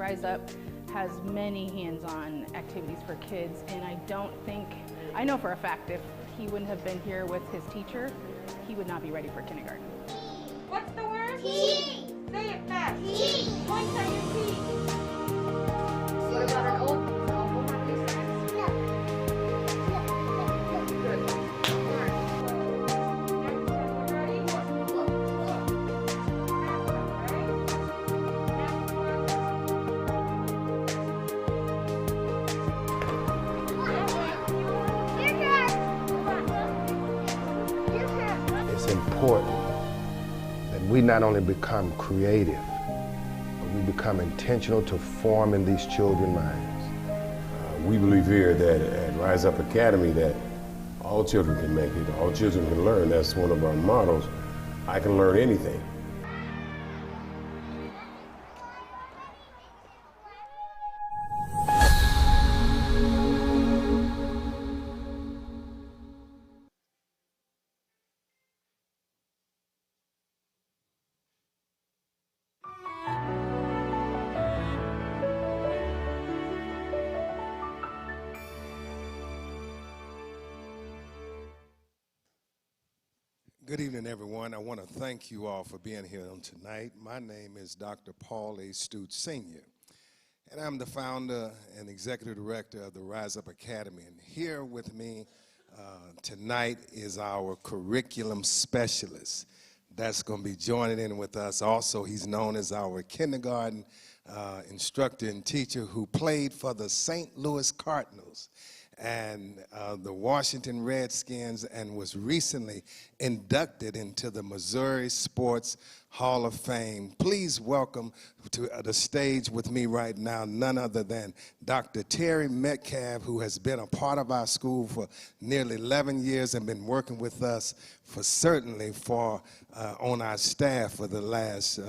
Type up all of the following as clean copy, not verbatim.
Rise Up has many hands-on activities for kids, and I know for a fact if he wouldn't have been here with his teacher, he would not be ready for kindergarten. What's the word? Tea. Say it fast. Tea. Point at your teeth. What about an old have these things? No. Good. All right. Next one, you ready? Half one, right? Next one. It's important that we not only become creative, but we become intentional to forming these children's minds. We believe here that at Rise Up Academy that all children can make it, all children can learn. That's one of our mottos. I can learn anything. Good evening, everyone. I want to thank you all for being here on tonight. My name is Dr. Paul A. Stutes Sr., and I'm the founder and executive director of the Rise Up Academy. And here with me tonight is our curriculum specialist that's going to be joining in with us. Also, he's known as our kindergarten instructor and teacher who played for the St. Louis Cardinals and the Washington Redskins, and was recently inducted into the Missouri Sports Hall of Fame. Please welcome to the stage with me right now none other than Dr. Terry Metcalf, who has been a part of our school for nearly 11 years and been working with us on our staff for the last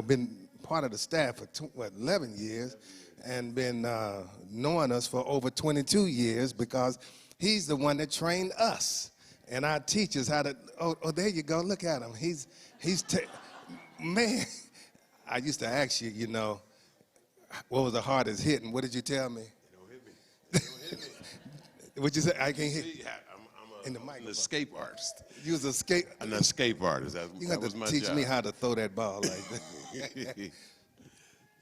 been part of the staff for 11 years. And been knowing us for over 22 years because he's the one that trained us and our teachers how to, oh, there you go, look at him. Man, I used to ask you, you know, what was the hardest hitting? What did you tell me? Don't hit me. Don't hit me. What'd you say? I can't hit you. I'm an escape artist. You was An escape artist. You that have was to my teach job. me how to throw that ball like that.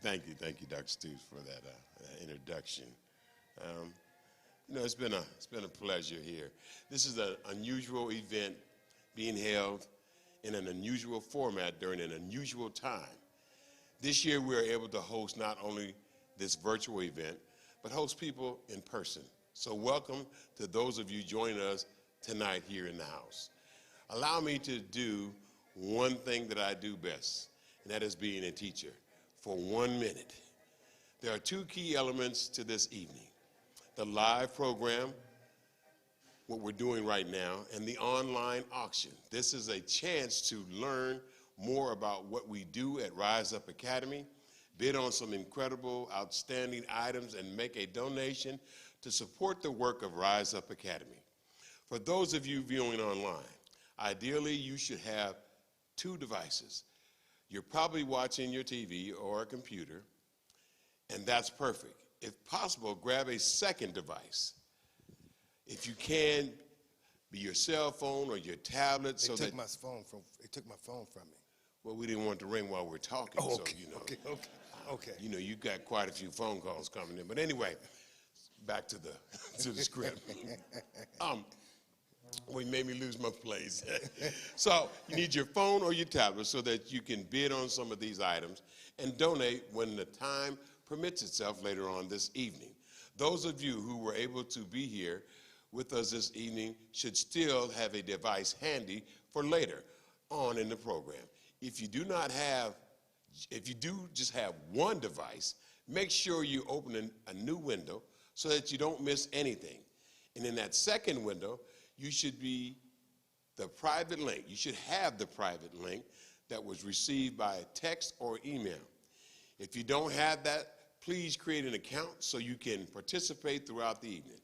Thank you, Dr. Stutes, for that introduction. You know, it's been a pleasure here. This is an unusual event being held in an unusual format during an unusual time. This year, we are able to host not only this virtual event, but host people in person. So welcome to those of you joining us tonight here in the house. Allow me to do one thing that I do best, and that is being a teacher. For 1 minute. There are two key elements to this evening: the live program, what we're doing right now, and the online auction. This is a chance to learn more about what we do at Rise Up Academy, bid on some incredible, outstanding items, and make a donation to support the work of Rise Up Academy. For those of you viewing online, ideally you should have two devices. You're probably watching your TV or a computer, and that's perfect. If possible, grab a second device. If you can, be your cell phone or your tablet. They took my phone from me. Well, we didn't want it to ring while we're talking. Oh, okay, so, okay. You know, you got quite a few phone calls coming in. But anyway, back to the script. Well, you made me lose my place. So you need your phone or your tablet so that you can bid on some of these items and donate when the time permits itself later on this evening. Those of you who were able to be here with us this evening should still have a device handy for later on in the program. If you do just have one device, make sure you open a new window so that you don't miss anything. And in that second window, you should be the private link. You should have the private link that was received by text or email. If you don't have that, please create an account so you can participate throughout the evening.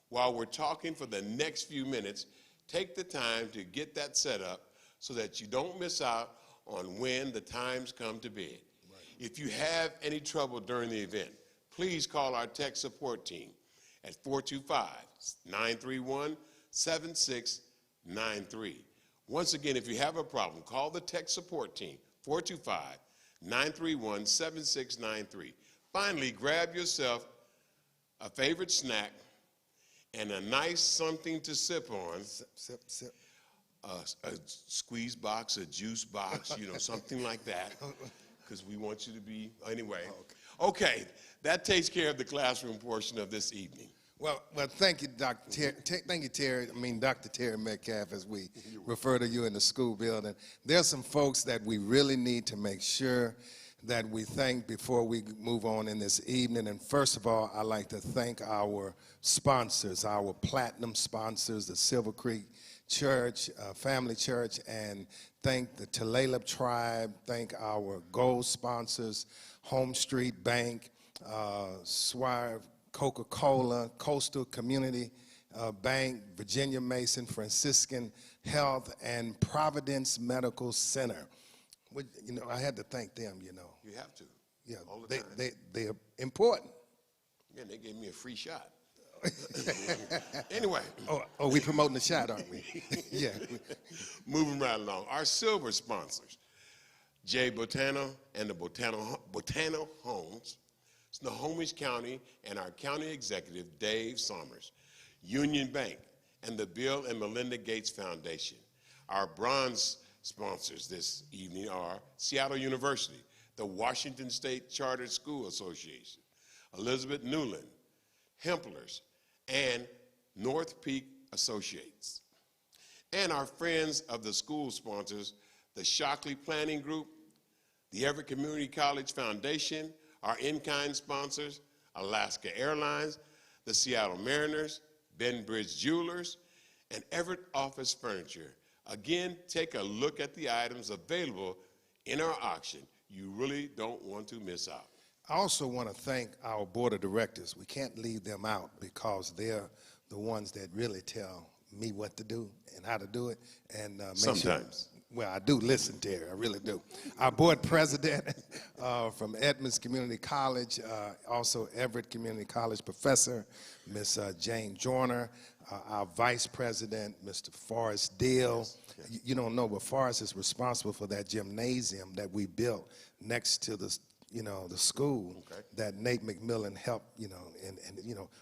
While we're talking for the next few minutes, take the time to get that set up so that you don't miss out on when the times come to bid. Right. If you have any trouble during the event, please call our tech support team at 425-931-7693. Once again, if you have a problem, call the tech support team, 425-931-7693. Finally, grab yourself a favorite snack and a nice something to sip on. Sip. A squeeze box, a juice box, something like that, because we want you to be, anyway. Okay, that takes care of the classroom portion of this evening. Well, thank you, Dr. Terry. Thank you, Terry. Dr. Terry Metcalf, as we refer to you in the school building. There's some folks that we really need to make sure that we thank before we move on in this evening. And first of all, I'd like to thank our sponsors, our platinum sponsors, the Silver Creek Church, Family Church, and thank the Tulalip Tribe, thank our gold sponsors, Home Street Bank, Swire Coca-Cola, Coastal Community Bank, Virginia Mason, Franciscan Health, and Providence Medical Center. I had to thank them, You have to. Yeah, all the time. they're important. Yeah, they gave me a free shot. Anyway. Oh, we promoting the shot, aren't we? Yeah. Moving right along. Our silver sponsors, J. Botano and the Botano Homes, Snohomish County, and our county executive, Dave Somers, Union Bank, and the Bill and Melinda Gates Foundation. Our bronze sponsors this evening are Seattle University, the Washington State Chartered School Association, Elizabeth Newland, Hemplers, and North Peak Associates. And our friends of the school sponsors, the Shockley Planning Group, the Everett Community College Foundation, our in-kind sponsors, Alaska Airlines, the Seattle Mariners, Ben Bridge Jewelers, and Everett Office Furniture. Again, take a look at the items available in our auction. You really don't want to miss out. I also want to thank our board of directors. We can't leave them out because they're the ones that really tell me what to do and how to do it. And sometimes. Well, I do listen, Terry, I really do. Our board president from Edmonds Community College, also Everett Community College professor, Miss Jane Joyner, our vice president, Mr. Forrest Deal. Yes. You don't know, but Forrest is responsible for that gymnasium that we built next to the school that Nate McMillan helped, and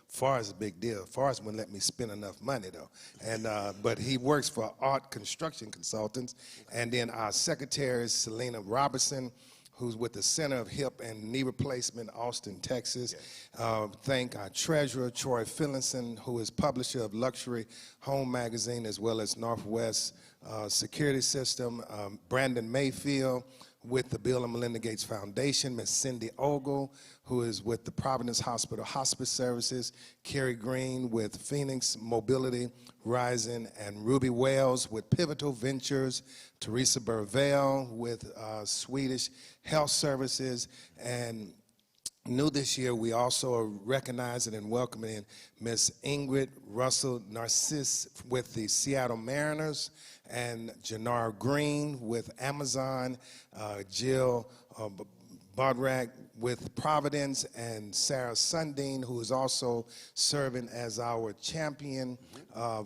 Forrest is a big deal. Forrest wouldn't let me spend enough money, though. And, but he works for Art Construction Consultants. And then our secretary is Selena Robertson, who's with the Center of Hip and Knee Replacement, Austin, Texas. Thank our treasurer, Troy Phillinson, who is publisher of Luxury Home Magazine, as well as Northwest Security System, Brandon Mayfield, with the Bill and Melinda Gates Foundation, Ms. Cindy Ogle, who is with the Providence Hospital Hospice Services, Carrie Green with Phoenix Mobility Rising, and Ruby Wells with Pivotal Ventures, Teresa Burvell with Swedish Health Services, and new this year, we also are recognizing and welcoming Miss Ingrid Russell Narcisse with the Seattle Mariners, and Jannar Green with Amazon, Jill Bodrak with Providence, and Sarah Sundin, who is also serving as our champion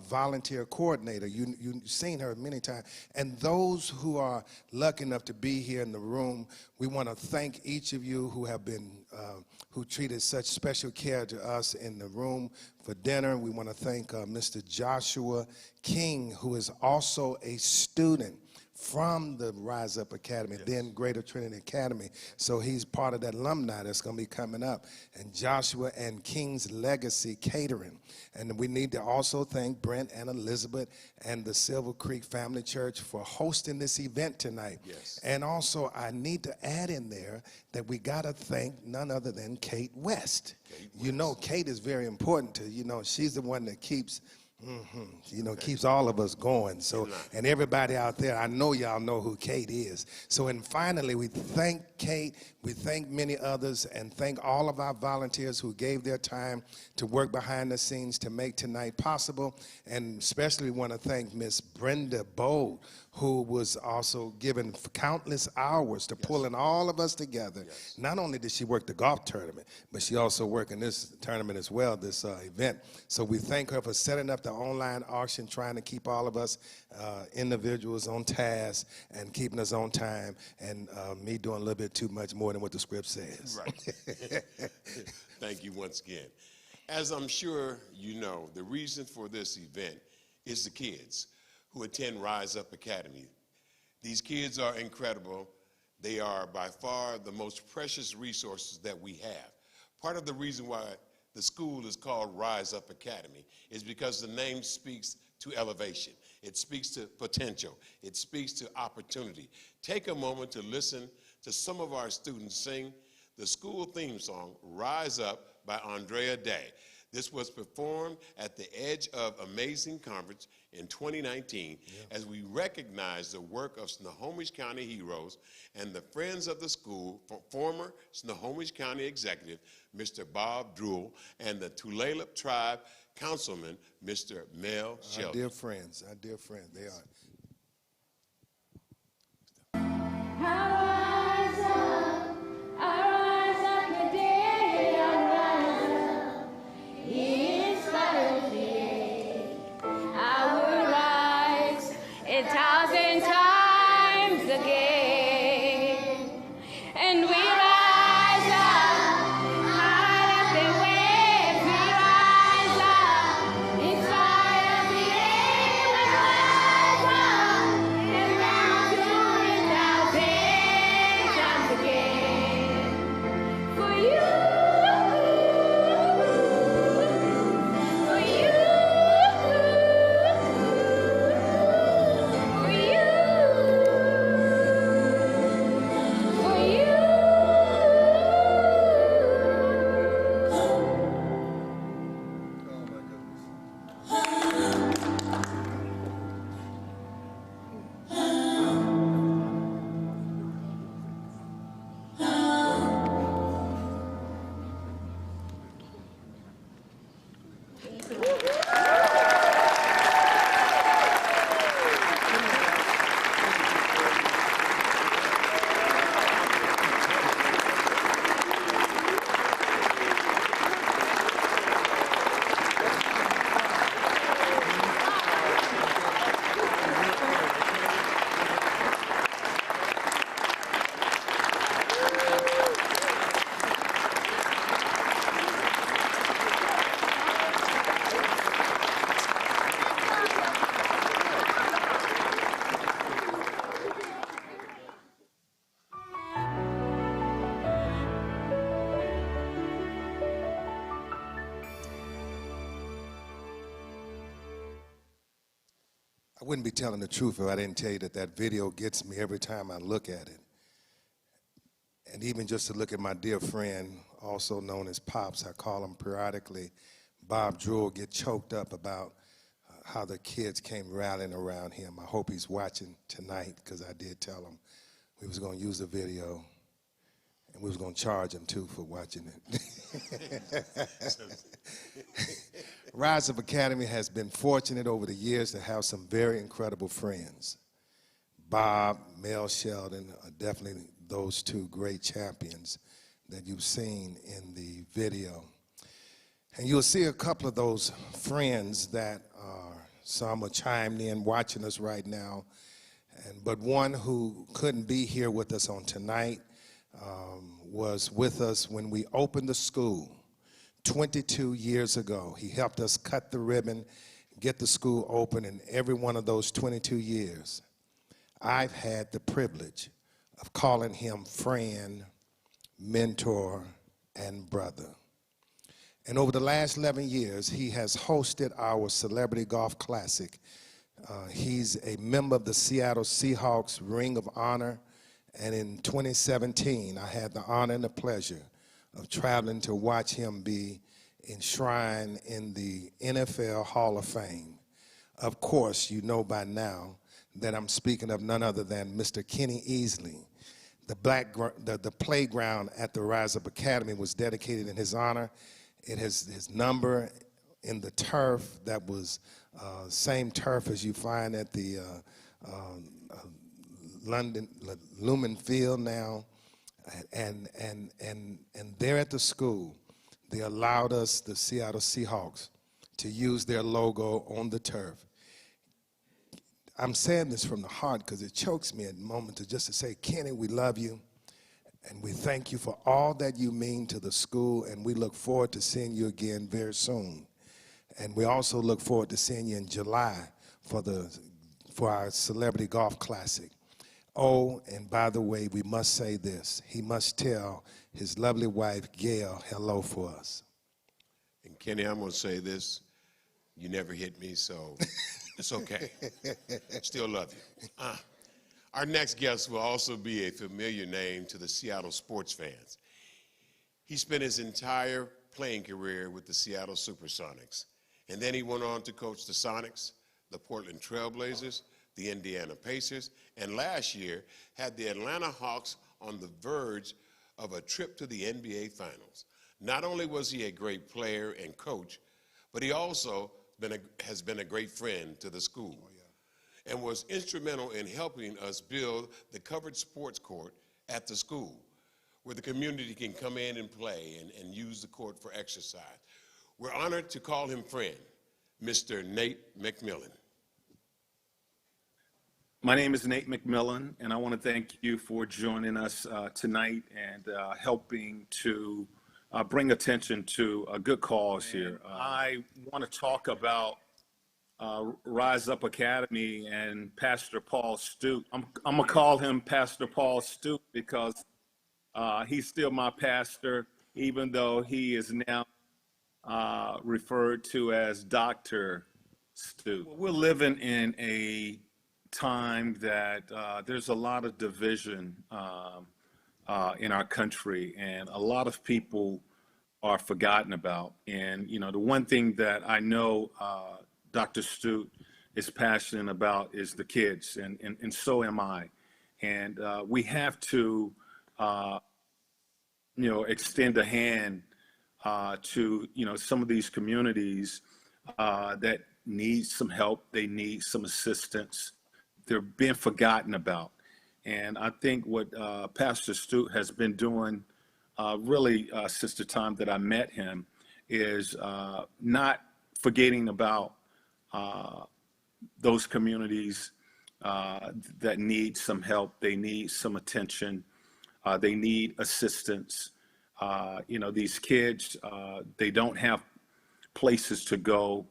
volunteer coordinator. You've seen her many times. And those who are lucky enough to be here in the room, we want to thank each of you who have been, who treated such special care to us in the room for dinner. We want to thank Mr. Joshua King, who is also a student from the Rise Up Academy, then Greater Trinity Academy. So he's part of that alumni that's going to be coming up. And Joshua and King's Legacy Catering. And we need to also thank Brent and Elizabeth and the Silver Creek Family Church for hosting this event tonight. Yes. And also, I need to add in there that we got to thank none other than Kate West. You know, Kate is very important to, she's the one that keeps keeps all of us going. So, and everybody out there, I know y'all know who Kate is. So, and finally, we thank Kate, we thank many others, and thank all of our volunteers who gave their time to work behind the scenes to make tonight possible. And especially want to thank Miss Brenda Bold, who was also given countless hours to pulling all of us together. Not only did she work the golf tournament, but she also worked in this tournament as well, this event. So we thank her for setting up the online auction, trying to keep all of us individuals on task and keeping us on time, and me doing a little bit too much more than what the script says. Right. Thank you once again. As I'm sure you know, the reason for this event is the kids who attend Rise Up Academy. These kids are incredible. They are by far the most precious resources that we have. Part of the reason why the school is called Rise Up Academy is because the name speaks to elevation. It speaks to potential. It speaks to opportunity. Take a moment to listen to some of our students sing the school theme song, Rise Up, by Andrea Day. This was performed at the Edge of Amazing Conference in 2019 as we recognize the work of Snohomish County heroes and the friends of the school, former Snohomish County executive, Mr. Bob Druell, and the Tulalip Tribe Councilman, Mr. Mel Sheldon. Our dear friends, they are. I wouldn't be telling the truth if I didn't tell you that that video gets me every time I look at it. And even just to look at my dear friend, also known as Pops, I call him periodically, Bob Druell, get choked up about how the kids came rallying around him. I hope he's watching tonight, because I did tell him we was going to use the video, and we was going to charge him too for watching it. Rise Up Academy has been fortunate over the years to have some very incredible friends. Bob, Mel Sheldon are definitely those two great champions that you've seen in the video. And you'll see a couple of those friends that are, some are chimed in watching us right now, but one who couldn't be here with us on tonight was with us when we opened the school 22 years ago. He helped us cut the ribbon, get the school open, and every one of those 22 years, I've had the privilege of calling him friend, mentor, and brother. And over the last 11 years, he has hosted our Celebrity Golf Classic. He's a member of the Seattle Seahawks Ring of Honor, and in 2017, I had the honor and the pleasure of traveling to watch him be enshrined in the NFL Hall of Fame. Of course, you know by now that I'm speaking of none other than Mr. Kenny Easley. The playground at the Rise Up Academy was dedicated in his honor. It has his number in the turf that was same turf as you find at the London, Lumen Field now, and there at the school, they allowed us, the Seattle Seahawks, to use their logo on the turf. I'm saying this from the heart because it chokes me at the moment just to say, Kenny, we love you, and we thank you for all that you mean to the school, and we look forward to seeing you again very soon. And we also look forward to seeing you in July for our Celebrity Golf Classic. Oh, and by the way, we must say this. He must tell his lovely wife, Gail, hello for us. And Kenny, I'm going to say this. You never hit me, so it's okay. Still love you. Our next guest will also be a familiar name to the Seattle sports fans. He spent his entire playing career with the Seattle Supersonics, and then he went on to coach the Sonics, the Portland Trail Blazers, the Indiana Pacers, and last year had the Atlanta Hawks on the verge of a trip to the NBA Finals. Not only was he a great player and coach, but he also has been a great friend to the school and was instrumental in helping us build the covered sports court at the school where the community can come in and play and use the court for exercise. We're honored to call him friend, Mr. Nate McMillan. My name is Nate McMillan, and I want to thank you for joining us tonight and helping to bring attention to a good cause here. I want to talk about Rise Up Academy and Pastor Paul Stute. I'm going to call him Pastor Paul Stute because he's still my pastor, even though he is now referred to as Dr. Stute. We're living in a time that there's a lot of division in our country, and a lot of people are forgotten about. And, you know, the one thing that I know Dr. Stute is passionate about is the kids, and so am I. And we have to, you know, extend a hand to, you know, some of these communities that need some help, they need some assistance. They're being forgotten about. And I think what Pastor Stute has been doing really since the time that I met him is not forgetting about those communities that need some help, they need some attention, they need assistance. You know, these kids, they don't have places to go.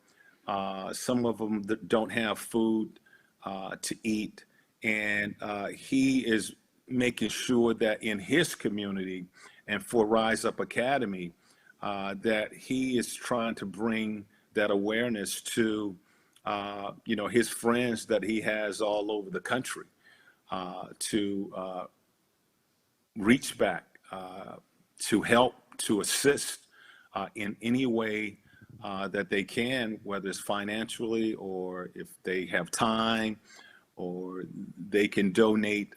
Some of them don't have food to eat, and he is making sure that in his community and for Rise Up Academy, that he is trying to bring that awareness to, you know, his friends that he has all over the country, to reach back, to help, to assist in any way that they can, whether it's financially or if they have time, or they can donate,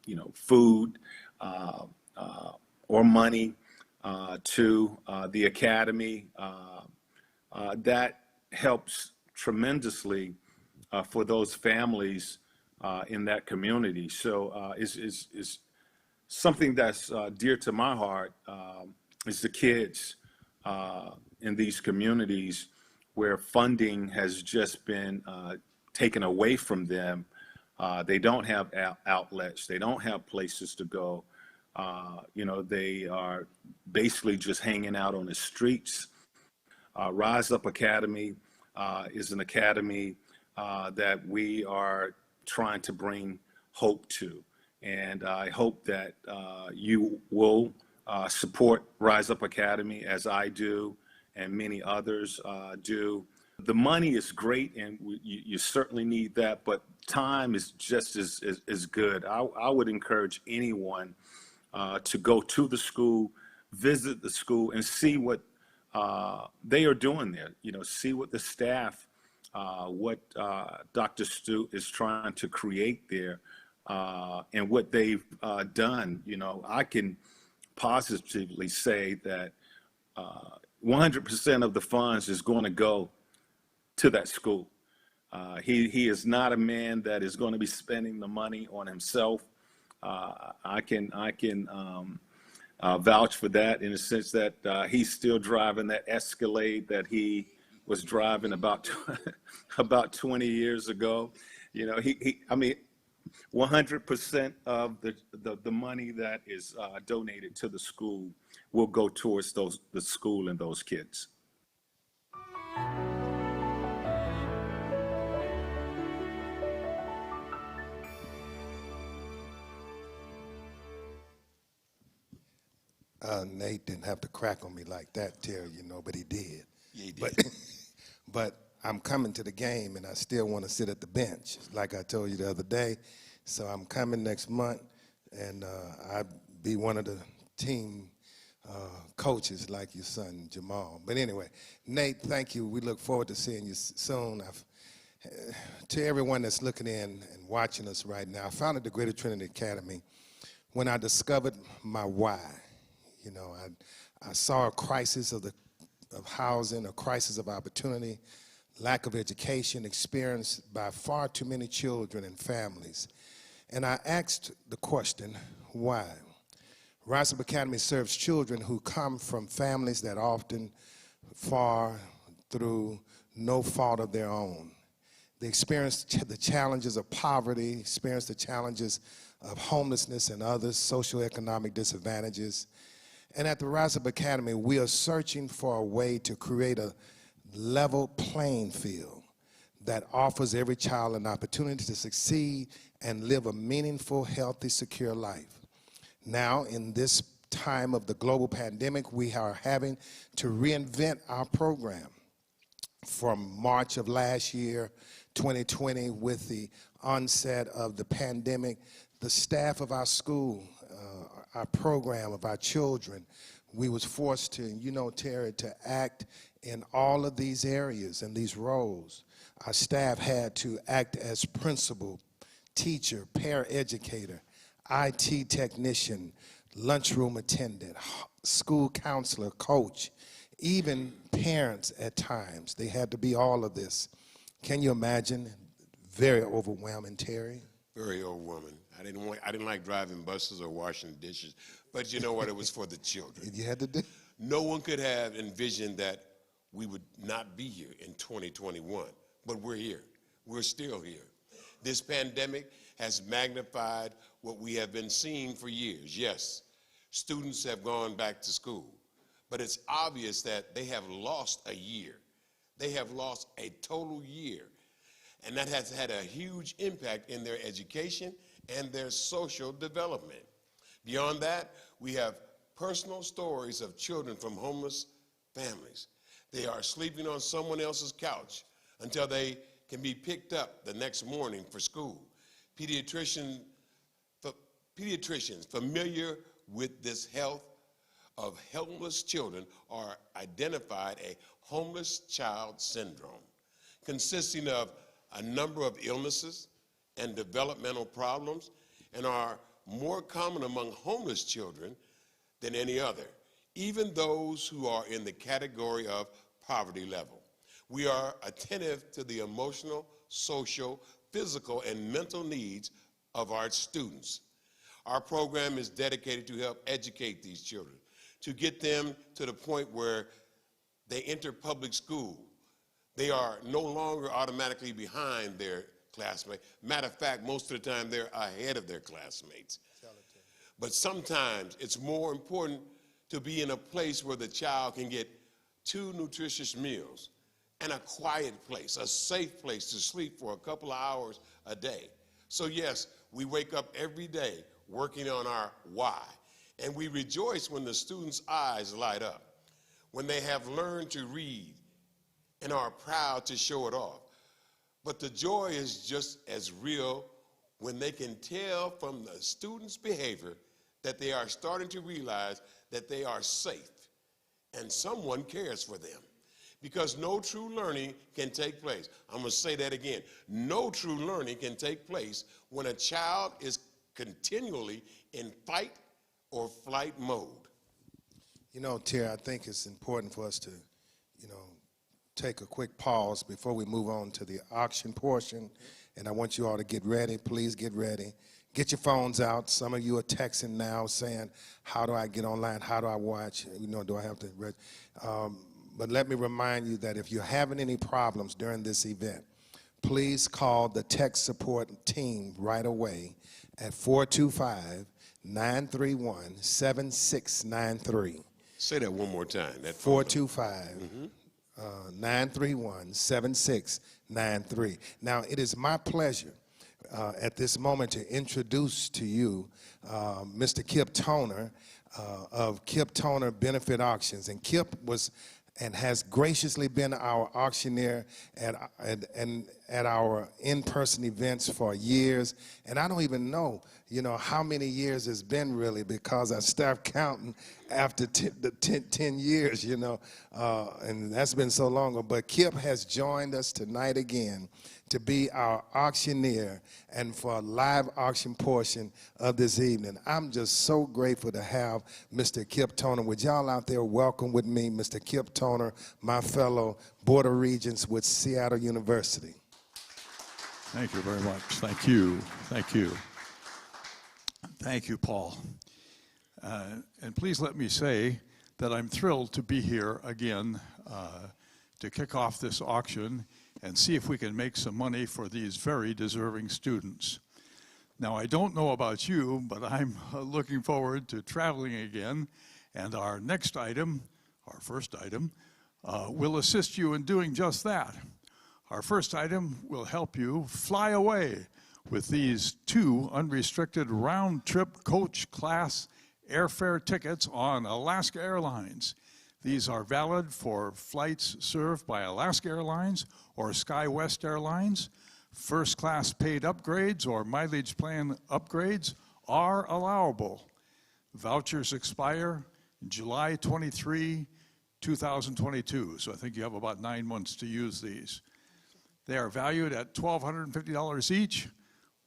you know, food or money to the academy. That helps tremendously for those families in that community. So is something that's dear to my heart is the kids in these communities where funding has just been taken away from them. They don't have outlets. They don't have places to go. You know, they are basically just hanging out on the streets. Rise Up Academy is an academy that we are trying to bring hope to. And I hope that you will support Rise Up Academy as I do and many others do. The money is great, and you certainly need that, but time is just as good. I would encourage anyone to go to the school, visit the school, and see what they are doing there. You know, see what the staff, what Dr. Stute is trying to create there, and what they've done. You know, I can positively say that 100% of the funds is going to go to that school. He is not a man that is going to be spending the money on himself. I can vouch for that in the sense that he's still driving that Escalade that he was driving about about 20 years ago. You know, I mean, 100% of the money that is donated to the school will go towards the school and those kids. Nate didn't have to crack on me like that, Terry, you know, but he did. Yeah, he did. But I'm coming to the game, and I still want to sit at the bench, like I told you the other day. So I'm coming next month, and I'll be one of the team coaches like your son, Jamal. But anyway, Nate, thank you. We look forward to seeing you soon. To everyone that's looking in and watching us right now, I founded the Greater Trinity Academy when I discovered my why. You know, I saw a crisis of housing, a crisis of opportunity, lack of education experienced by far too many children and families. And I asked the question, why? Rise Up Academy serves children who come from families that often far through no fault of their own. They experience the challenges of poverty, experience the challenges of homelessness and other socioeconomic disadvantages. And at the Rise Up Academy, we are searching for a way to create a level playing field that offers every child an opportunity to succeed and live a meaningful, healthy, secure life. Now, in this time of the global pandemic, we are having to reinvent our program. From March of last year, 2020, with the onset of the pandemic, the staff of our school, our program of our children, we was forced to, you know, Terry, to act in all of these areas and these roles. Our staff had to act as principal, teacher, paraeducator, IT technician, lunchroom attendant, school counselor, coach, even parents at times. They had to be all of this. Can you imagine? Very overwhelming, Terry. Very overwhelming. I didn't like driving buses or washing dishes, but you know what? It was for the children. You had to do. No one could have envisioned that we would not be here in 2021, but we're here. We're still here. This pandemic has magnified what we have been seeing for years. Yes, students have gone back to school, but it's obvious that they have lost a year. They have lost a total year, and that has had a huge impact in their education and their social development. Beyond that, we have personal stories of children from homeless families. They are sleeping on someone else's couch until they can be picked up the next morning for school. Pediatricians familiar with this health of homeless children are identified a homeless child syndrome, consisting of a number of illnesses and developmental problems, and are more common among homeless children than any other, even those who are in the category of poverty level. We are attentive to the emotional, social, physical, and mental needs of our students. Our program is dedicated to help educate these children, to get them to the point where they enter public school. They are no longer automatically behind their classmates. Matter of fact, most of the time they're ahead of their classmates. But sometimes it's more important to be in a place where the child can get 2 nutritious meals and a quiet place, a safe place to sleep for a couple of hours a day. So yes, we wake up every day working on our why, and we rejoice when the students' eyes light up, when they have learned to read and are proud to show it off. But the joy is just as real when they can tell from the students' behavior that they are starting to realize that they are safe and someone cares for them. Because no true learning can take place. I'm going to say that again. No true learning can take place when a child is continually in fight or flight mode. You know, Terry, I think it's important for us to, you know, take a quick pause before we move on to the auction portion, and I want you all to get ready. Please get ready. Get your phones out. Some of you are texting now saying, how do I get online? How do I watch? You know, do I have to? But let me remind you that if you're having any problems during this event, please call the tech support team right away at 425-931-7693. Say that one more time. That 425-931-7693. Now, it is my pleasure at this moment to introduce to you Mr. Kip Toner of Kip Toner Benefit Auctions. And Kip was and has graciously been our auctioneer at our in-person events for years. And I don't even know, how many years it's been really, because I stopped counting after 10 years, and that's been so long. But Kip has joined us tonight again to be our auctioneer and for a live auction portion of this evening. I'm just so grateful to have Mr. Kip Toner. Would y'all out there welcome with me Mr. Kip Toner, my fellow Board of Regents with Seattle University. Thank you very much. Thank you. Thank you. Thank you, Paul. And please let me say that I'm thrilled to be here again to kick off this auction and see if we can make some money for these very deserving students. Now, I don't know about you, but I'm looking forward to traveling again, and our next item, our first item, will assist you in doing just that. Our first item will help you fly away with these 2 unrestricted round-trip coach class airfare tickets on Alaska Airlines. These are valid for flights served by Alaska Airlines or SkyWest Airlines. First class paid upgrades or mileage plan upgrades are allowable. Vouchers expire July 23, 2022. So I think you have about 9 months to use these. They are valued at $1,250 each.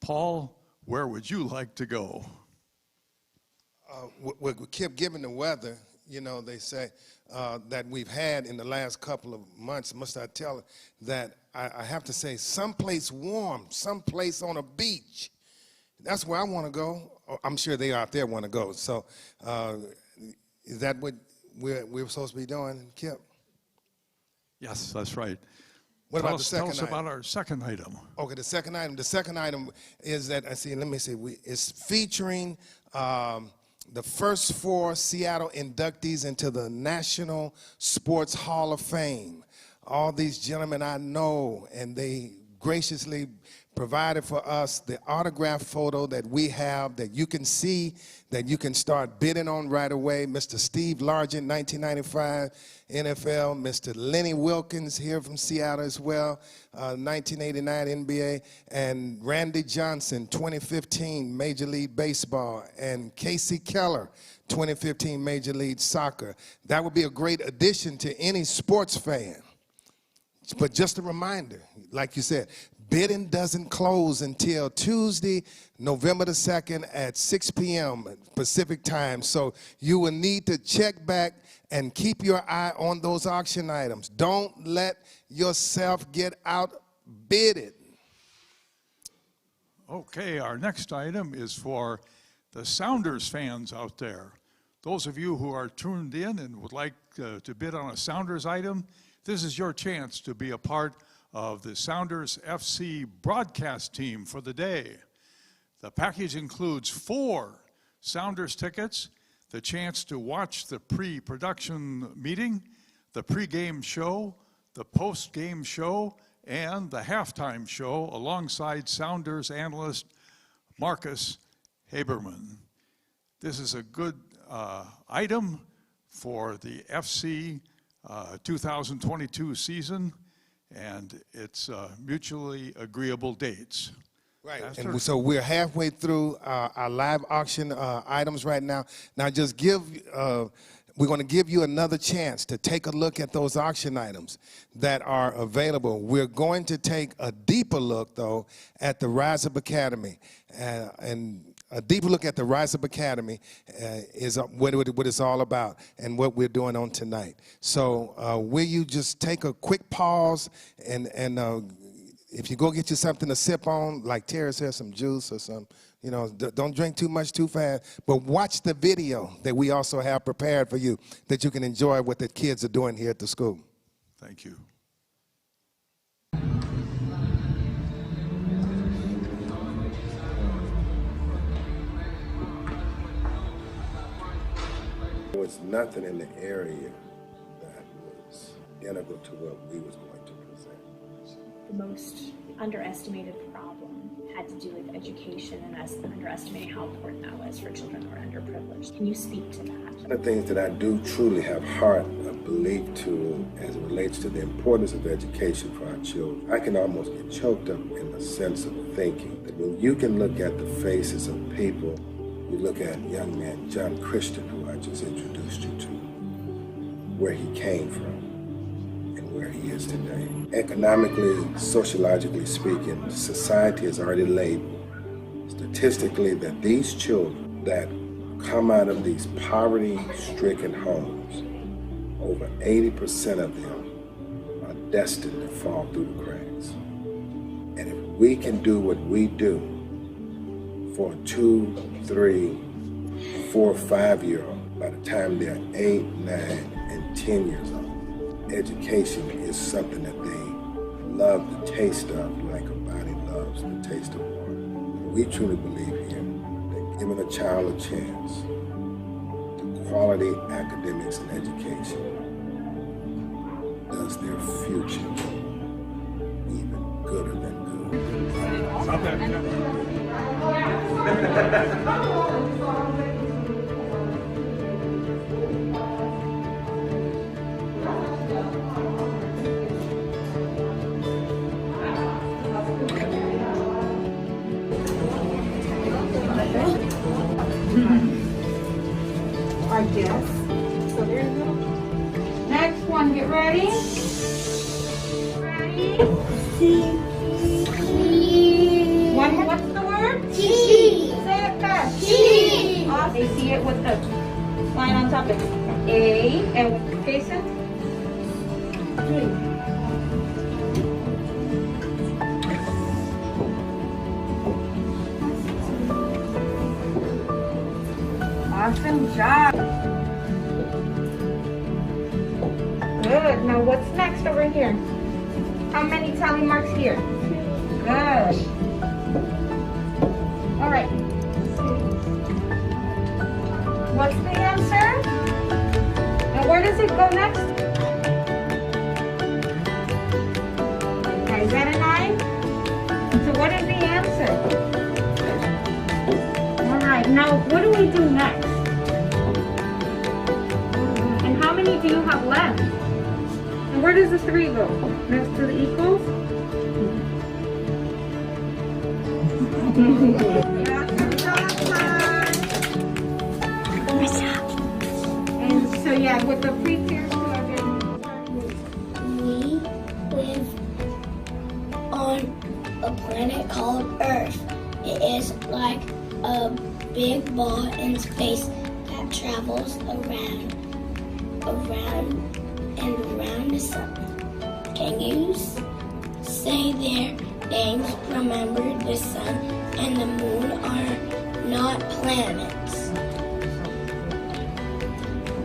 Paul, where would you like to go? With Kip, given the weather, they say that we've had in the last couple of months, must I tell that I have to say someplace warm, someplace on a beach. That's where I want to go. I'm sure they out there want to go. So is that what we're supposed to be doing, Kip? Yes, that's right. What about the second item? Tell us about our second item. Okay, the second item. The second item is that, it's featuring the first 4 Seattle inductees into the National Sports Hall of Fame. All these gentlemen I know, and they graciously provided for us the autograph photo that we have that you can see, that you can start bidding on right away. Mr. Steve Largent, 1995 NFL. Mr. Lenny Wilkins here from Seattle as well, 1989 NBA. And Randy Johnson, 2015 Major League Baseball. And Casey Keller, 2015 Major League Soccer. That would be a great addition to any sports fan. But just a reminder, like you said, bidding doesn't close until Tuesday, November the 2nd at 6 p.m. Pacific time. So you will need to check back and keep your eye on those auction items. Don't let yourself get outbidded. Okay, our next item is for the Sounders fans out there. Those of you who are tuned in and would like to bid on a Sounders item, this is your chance to be a part of the Sounders FC broadcast team for the day. The package includes 4 Sounders tickets, the chance to watch the pre-production meeting, the pre-game show, the post-game show, and the halftime show alongside Sounders analyst Marcus Haberman. This is a good item for the FC 2022 season, and it's mutually agreeable dates. Right, Pastor? and so we're halfway through our live auction items right now. Now just give we're going to give you another chance to take a look at those auction items that are available. We're going to take a deeper look, though, at the Rise Up Academy. And a deeper look at the Rise Up Academy is what it's all about and what we're doing on tonight. So will you just take a quick pause and if you go get you something to sip on, like Terry said, some juice or some, you know, don't drink too much too fast, but watch the video that we also have prepared for you that you can enjoy what the kids are doing here at the school. Thank you. There was nothing in the area that was identical to what we was going to present. The most underestimated problem had to do with education and us underestimating how important that was for children who are underprivileged. Can you speak to that? One of the things that I do truly have heart of belief to as it relates to the importance of education for our children, I can almost get choked up in the sense of thinking that when you can look at the faces of people, you look at young man John Christian, who I just introduced you to, where he came from and where he is today. Economically, sociologically speaking, society has already labeled statistically that these children that come out of these poverty-stricken homes, over 80% of them are destined to fall through the cracks. And if we can do what we do for a 2, 3, 4, 5-year-old, by the time they're 8, 9, and 10 years old, education is something that they love the taste of like a body loves the taste of water. We truly believe here that giving a child a chance to quality academics and education does their future even gooder than Our guests. So there you go. Next one, get ready. Ready? One more. What's the word? T. Say it fast. T. Awesome. They see it with the line on top of it. A. And with Jason? G. Awesome job. Good. Now what's next over here? How many tally marks here? Good. All right. What's the answer? And where does it go next? Okay, is that a 9? So what is the answer? All right. Now what do we do next? And how many do you have left? And where does the 3 go? Next to the equals? And so yeah, with the pre-tier we live on a planet called Earth. It is like a big ball in space that travels around and around the sun. Can you say their names? Remember, the sun and the moon are not planets.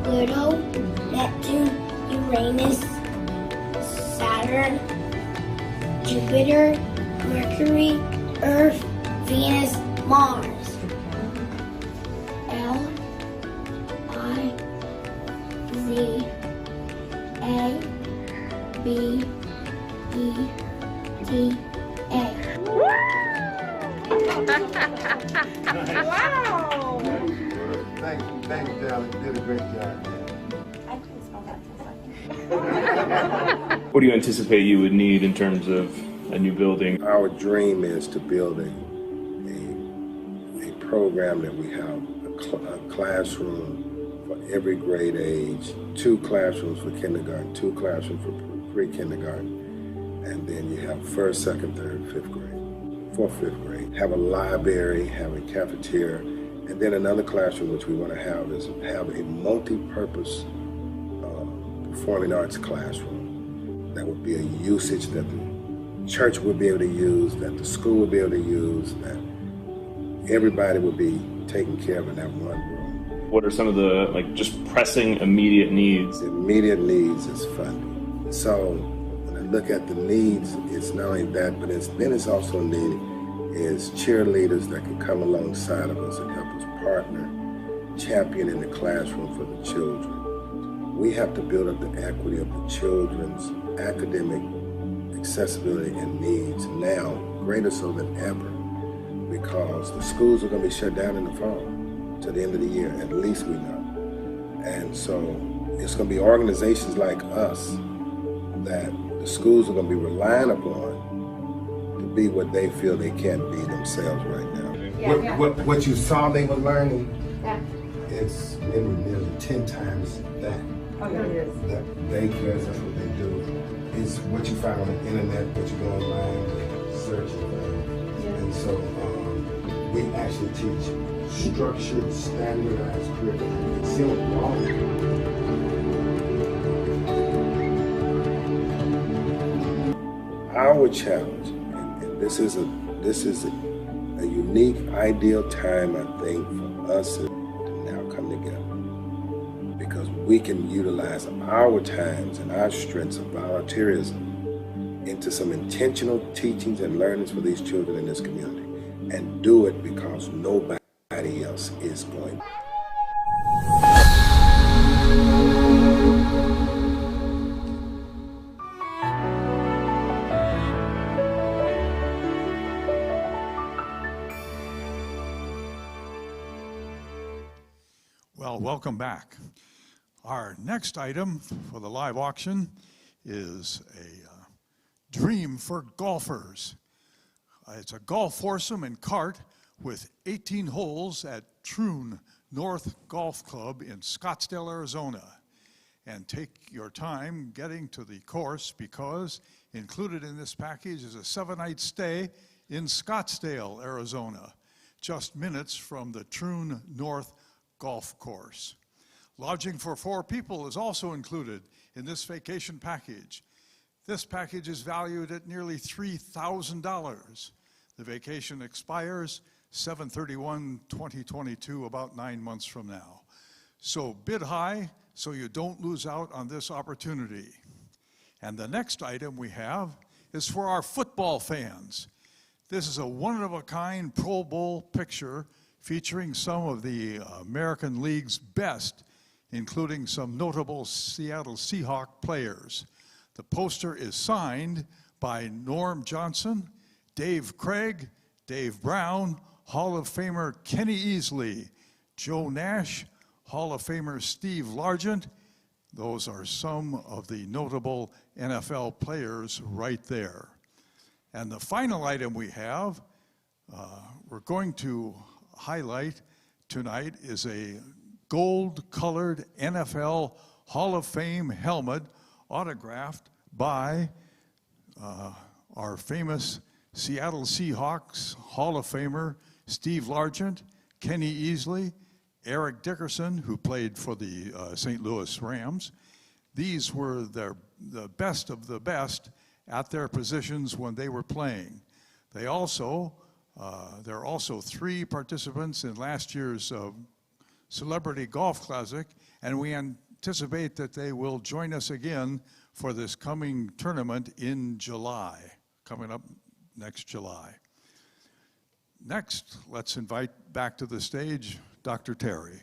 Pluto, Neptune, Uranus, Saturn, Jupiter, Mercury, Earth, Venus, Mars. L, I, Z, A, B, E, D, A. Wow! Thank you, Gala. You did a great job. I couldn't spell that for What do you anticipate you would need in terms of a new building? Our dream is to build a program that we have a classroom for every grade age, 2 classrooms for kindergarten, 2 classrooms for pre-kindergarten, and then you have 1st, 2nd, 3rd, 5th grade. For 5th grade. Have a library, have a cafeteria, and then another classroom which we want to have is have a multi-purpose performing arts classroom. That would be a usage that the church would be able to use, that the school would be able to use, that everybody would be taken care of in that one room. What are some of the just pressing immediate needs? The immediate needs is funding. So look at the needs, it's not only that, but then it's also needed is cheerleaders that can come alongside of us and help us partner, champion in the classroom for the children. We have to build up the equity of the children's academic accessibility and needs now, greater so than ever, because the schools are going to be shut down in the fall to the end of the year, at least we know. And so it's going to be organizations like us that the schools are going to be relying upon to be what they feel they can't be themselves right now. What you saw they were learning, it's maybe nearly 10 times that. That daycares, that's what they do. It's what you find on the internet, what you go online, searching. And so we actually teach structured, standardized curriculum. It's still wrong. Our challenge, and this is a unique, ideal time, I think, for us to now come together, because we can utilize our times and our strengths of volunteerism into some intentional teachings and learnings for these children in this community, and do it because nobody else is going. Well, welcome back. Our next item for the live auction is a dream for golfers. It's a golf foursome and cart with 18 holes at Troon North Golf Club in Scottsdale, Arizona. And take your time getting to the course, because included in this package is a 7-night stay in Scottsdale, Arizona, just minutes from the Troon North Golf course. Lodging for 4 people is also included in this vacation package. This package is valued at nearly $3,000. The vacation expires 7/31/2022, about 9 months from now. So bid high so you don't lose out on this opportunity. And the next item we have is for our football fans. This is a one-of-a-kind Pro Bowl picture featuring some of the American League's best, including some notable Seattle Seahawks players. The poster is signed by Norm Johnson, Dave Craig, Dave Brown, Hall of Famer Kenny Easley, Joe Nash, Hall of Famer Steve Largent. Those are some of the notable NFL players right there. And the final item we have, we're going to highlight tonight, is a gold-colored NFL Hall of Fame helmet autographed by our famous Seattle Seahawks Hall of Famer Steve Largent, Kenny Easley, Eric Dickerson, who played for the St. Louis Rams. These were the best of the best at their positions when they were playing. They also, there are also 3 participants in last year's Celebrity Golf Classic, and we anticipate that they will join us again for this coming tournament in July, coming up next July. Next, let's invite back to the stage Dr. Terry.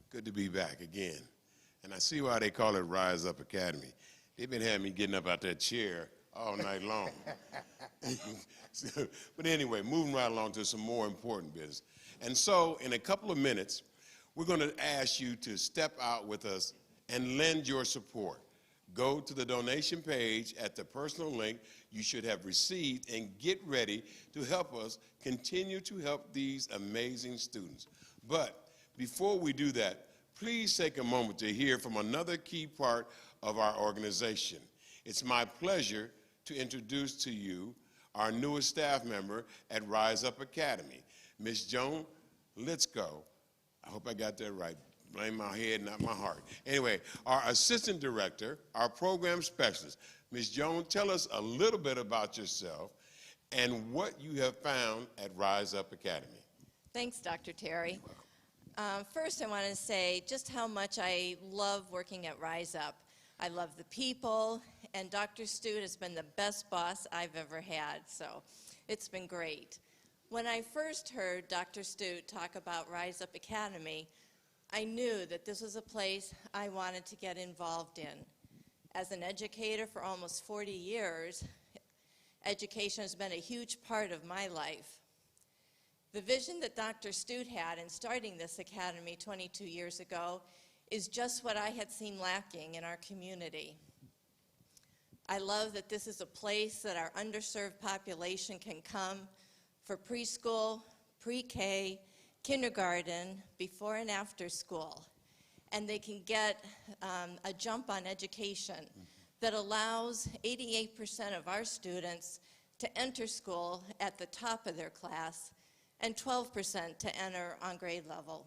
Good to be back again. And I see why they call it Rise Up Academy. They've been having me getting up out that chair all night long. But anyway, moving right along to some more important business. And so in a couple of minutes, we're going to ask you to step out with us and lend your support. Go to the donation page at the personal link you should have received and get ready to help us continue to help these amazing students. But before we do that, please take a moment to hear from another key part of our organization. It's my pleasure to introduce to you our newest staff member at Rise Up Academy, Ms. Joan Litzko. I hope I got that right. Blame my head, not my heart. Anyway, our assistant director, our program specialist. Ms. Joan, tell us a little bit about yourself and what you have found at Rise Up Academy. Thanks, Dr. Terry. First, I want to say just how much I love working at Rise Up. I love the people, and Dr. Stute has been the best boss I've ever had, so it's been great. When I first heard Dr. Stute talk about Rise Up Academy, I knew that this was a place I wanted to get involved in. As an educator for almost 40 years, education has been a huge part of my life. The vision that Dr. Stute had in starting this academy 22 years ago is just what I had seen lacking in our community. I love that this is a place that our underserved population can come for preschool, pre-K, kindergarten, before and after school. And they can get a jump on education that allows 88% of our students to enter school at the top of their class and 12% to enter on grade level.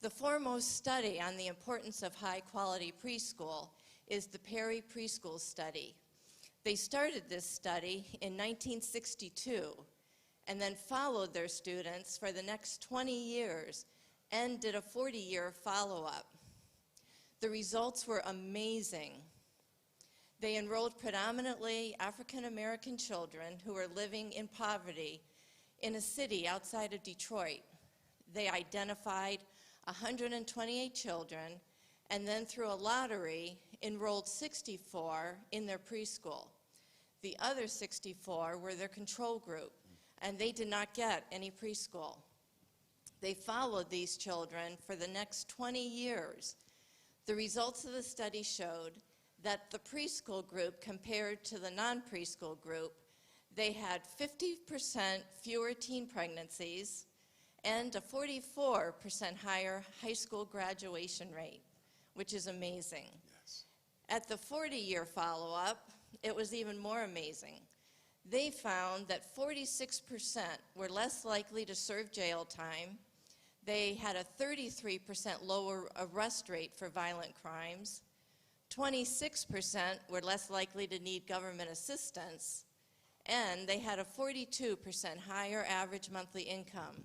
The foremost study on the importance of high-quality preschool is the Perry Preschool Study. They started this study in 1962 and then followed their students for the next 20 years and did a 40-year follow-up. The results were amazing. They enrolled predominantly African-American children who were living in poverty in a city outside of Detroit. They identified 128 children and then through a lottery enrolled 64 in their preschool. The other 64 were their control group, and they did not get any preschool. They followed these children for the next 20 years. The results of the study showed that the preschool group compared to the non-preschool group, they had 50% fewer teen pregnancies and a 44% higher high school graduation rate, which is amazing. Yes. At the 40-year follow-up, it was even more amazing. They found that 46% were less likely to serve jail time. They had a 33% lower arrest rate for violent crimes. 26% were less likely to need government assistance. And they had a 42% higher average monthly income.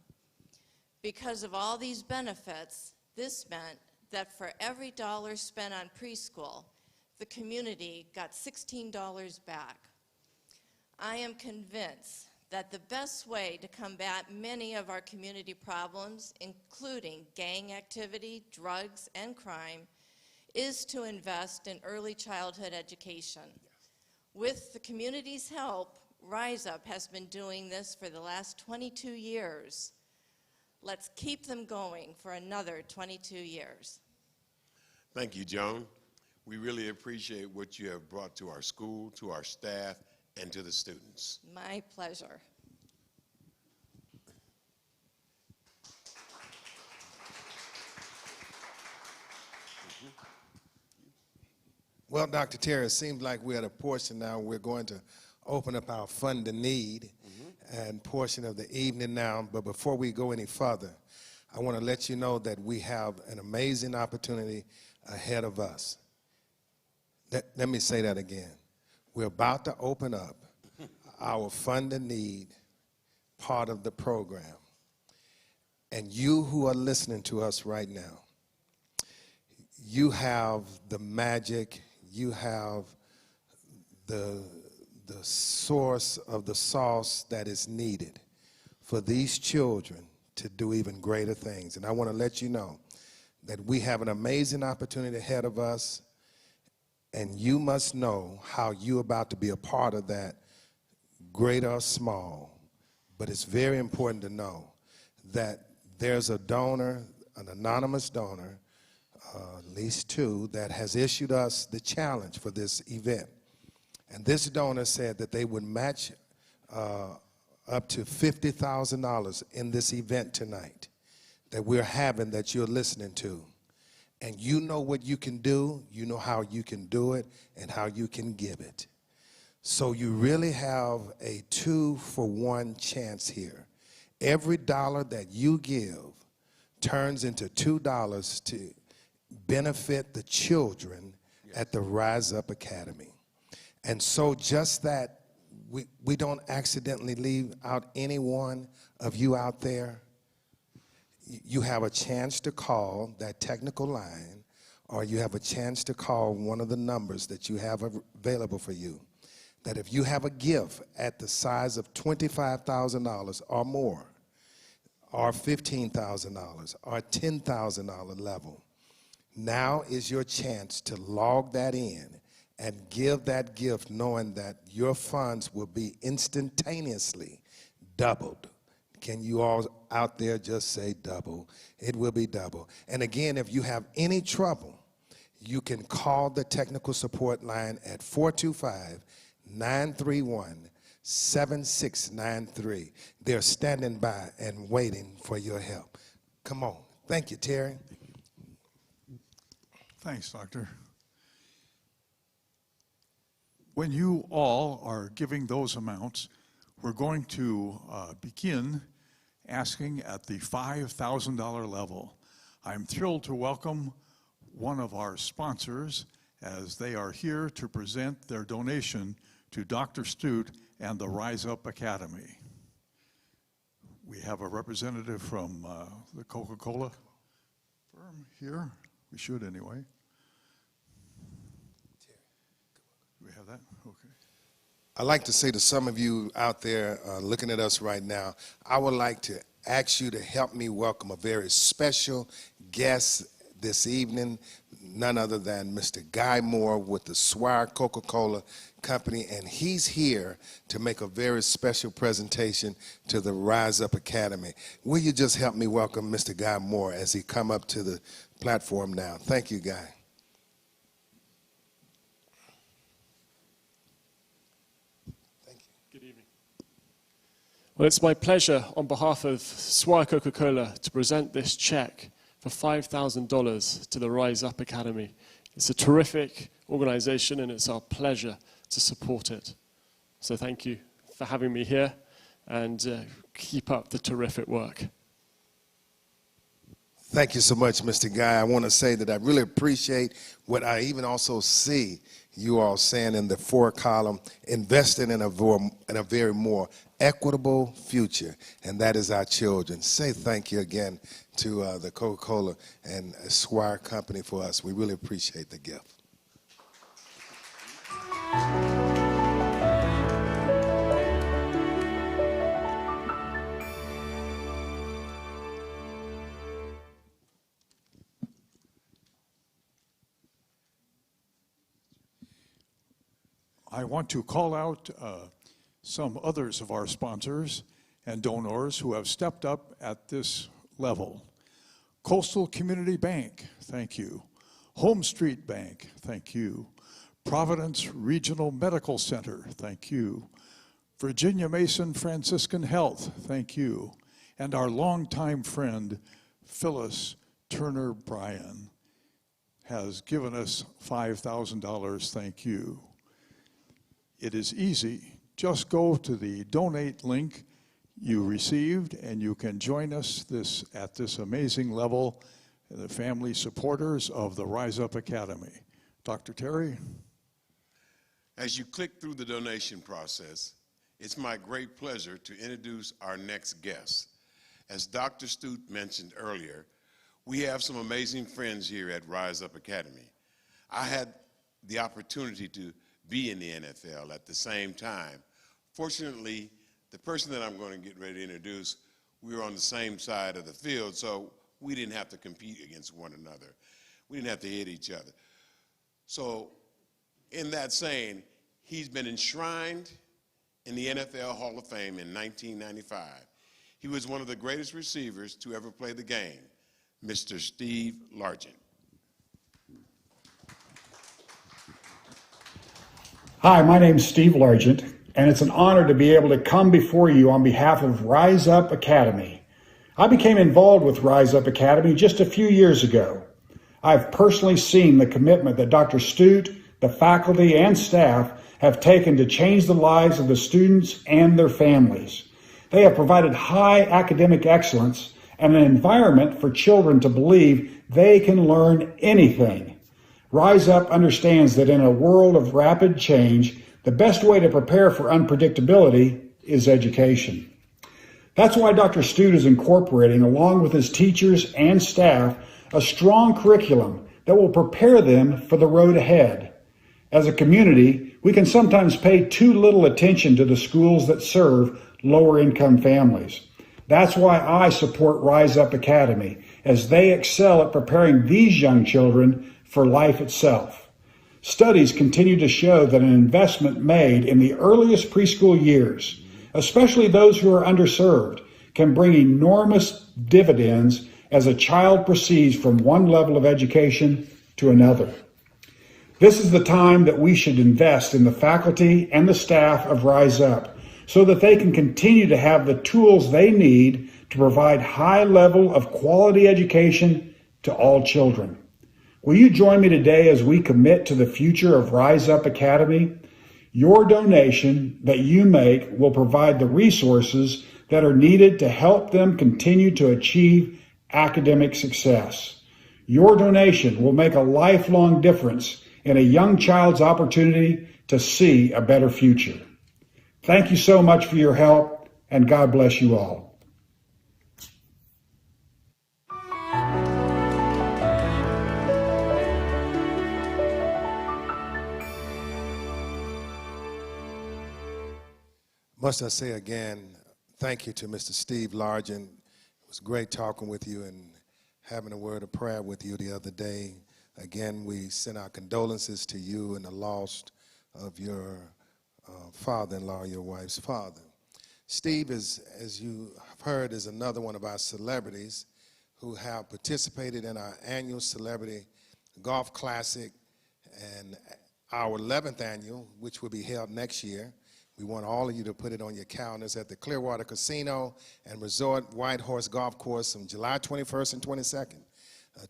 Because of all these benefits, this meant that for every dollar spent on preschool, the community got $16 back. I am convinced that the best way to combat many of our community problems, including gang activity, drugs, and crime, is to invest in early childhood education. With the community's help, Rise Up has been doing this for the last 22 years. Let's keep them going for another 22 years. Thank you, Joan. We really appreciate what you have brought to our school, to our staff, and to the students. My pleasure. Well, Dr. Terry, it seems like we're at a portion now. We're going to open up our fund the need and portion of the evening now. But before we go any further, I want to let you know that we have an amazing opportunity ahead of us. Let me say that again. We're about to open up our fund the need part of the program. And you who are listening to us right now, you have the magic, you have the source of the sauce that is needed for these children to do even greater things. And I want to let you know that we have an amazing opportunity ahead of us, and you must know how you're about to be a part of that, great or small. But it's very important to know that there's a donor, an anonymous donor, at least two, that has issued us the challenge for this event. And this donor said that they would match up to $50,000 in this event tonight that we're having, that you're listening to. And you know what you can do, you know how you can do it, and how you can give it. So you really have a 2-for-1 chance here. Every dollar that you give turns into $2 to benefit the children at the Rise Up Academy. And so just that, we don't accidentally leave out any one of you out there. You have a chance to call that technical line, or you have a chance to call one of the numbers that you have available for you. That if you have a gift at the size of $25,000 or more, or $15,000 or $10,000 level, now is your chance to log that in and give that gift, knowing that your funds will be instantaneously doubled. Can you all out there just say double? It will be double. And again, if you have any trouble, you can call the technical support line at 425-931-7693. They're standing by and waiting for your help. Come on. Thank you, Terry. Thanks, Doctor. When you all are giving those amounts, we're going to begin asking at the $5,000 level. I'm thrilled to welcome one of our sponsors as they are here to present their donation to Dr. Stute and the Rise Up Academy. We have a representative from the Coca-Cola firm here. We should anyway. Do we have that? Okay. I'd like to say to some of you out there looking at us right now, I would like to ask you to help me welcome a very special guest this evening, none other than Mr. Guy Moore with the Swire Coca-Cola Company, and he's here to make a very special presentation to the Rise Up Academy. Will you just help me welcome Mr. Guy Moore as he come up to the platform now? Thank you, Guy. Well, it's my pleasure on behalf of Swire Coca-Cola to present this check for $5,000 to the Rise Up Academy. It's a terrific organization and it's our pleasure to support it. So thank you for having me here and keep up the terrific work. Thank you so much, Mr. Guy. I want to say that I really appreciate what I even also see you all saying in the 4 column, investing in a very more equitable future, and that is our children. Say thank you again to the Coca-Cola and Swire Company for us. We really appreciate the gift. I want to call out some others of our sponsors and donors who have stepped up at this level. Coastal Community Bank, thank you. Home Street Bank, thank you. Providence Regional Medical Center, thank you. Virginia Mason Franciscan Health, thank you. And our longtime friend, Phyllis Turner Bryan, has given us $5,000, thank you. It is easy. Just go to the donate link you received and you can join us at this amazing level, the family supporters of the Rise Up Academy. Dr. Terry? As you click through the donation process, it's my great pleasure to introduce our next guest. As Dr. Stute mentioned earlier, we have some amazing friends here at Rise Up Academy. I had the opportunity to be in the NFL at the same time. Fortunately, the person that I'm going to get ready to introduce, we were on the same side of the field, so we didn't have to compete against one another. We didn't have to hit each other. So in that saying, he's been enshrined in the NFL Hall of Fame in 1995. He was one of the greatest receivers to ever play the game, Mr. Steve Largent. Hi, my name's Steve Largent, and it's an honor to be able to come before you on behalf of Rise Up Academy. I became involved with Rise Up Academy just a few years ago. I've personally seen the commitment that Dr. Stute, the faculty, and staff have taken to change the lives of the students and their families. They have provided high academic excellence and an environment for children to believe they can learn anything. Rise Up understands that in a world of rapid change, the best way to prepare for unpredictability is education. That's why Dr. Stute is incorporating, along with his teachers and staff, a strong curriculum that will prepare them for the road ahead. As a community, we can sometimes pay too little attention to the schools that serve lower income families. That's why I support Rise Up Academy, as they excel at preparing these young children for life itself. Studies continue to show that an investment made in the earliest preschool years, especially those who are underserved, can bring enormous dividends as a child proceeds from one level of education to another. This is the time that we should invest in the faculty and the staff of Rise Up so that they can continue to have the tools they need to provide high level of quality education to all children. Will you join me today as we commit to the future of Rise Up Academy? Your donation that you make will provide the resources that are needed to help them continue to achieve academic success. Your donation will make a lifelong difference in a young child's opportunity to see a better future. Thank you so much for your help, and God bless you all. Must I say again, thank you to Mr. Steve Largent. It was great talking with you and having a word of prayer with you the other day. Again, we send our condolences to you and the loss of your father-in-law, your wife's father. Steve, as you have heard, is another one of our celebrities who have participated in our annual Celebrity Golf Classic and our 11th annual, which will be held next year. We want all of you to put it on your calendars at the Clearwater Casino and Resort White Horse Golf Course on July 21st and 22nd,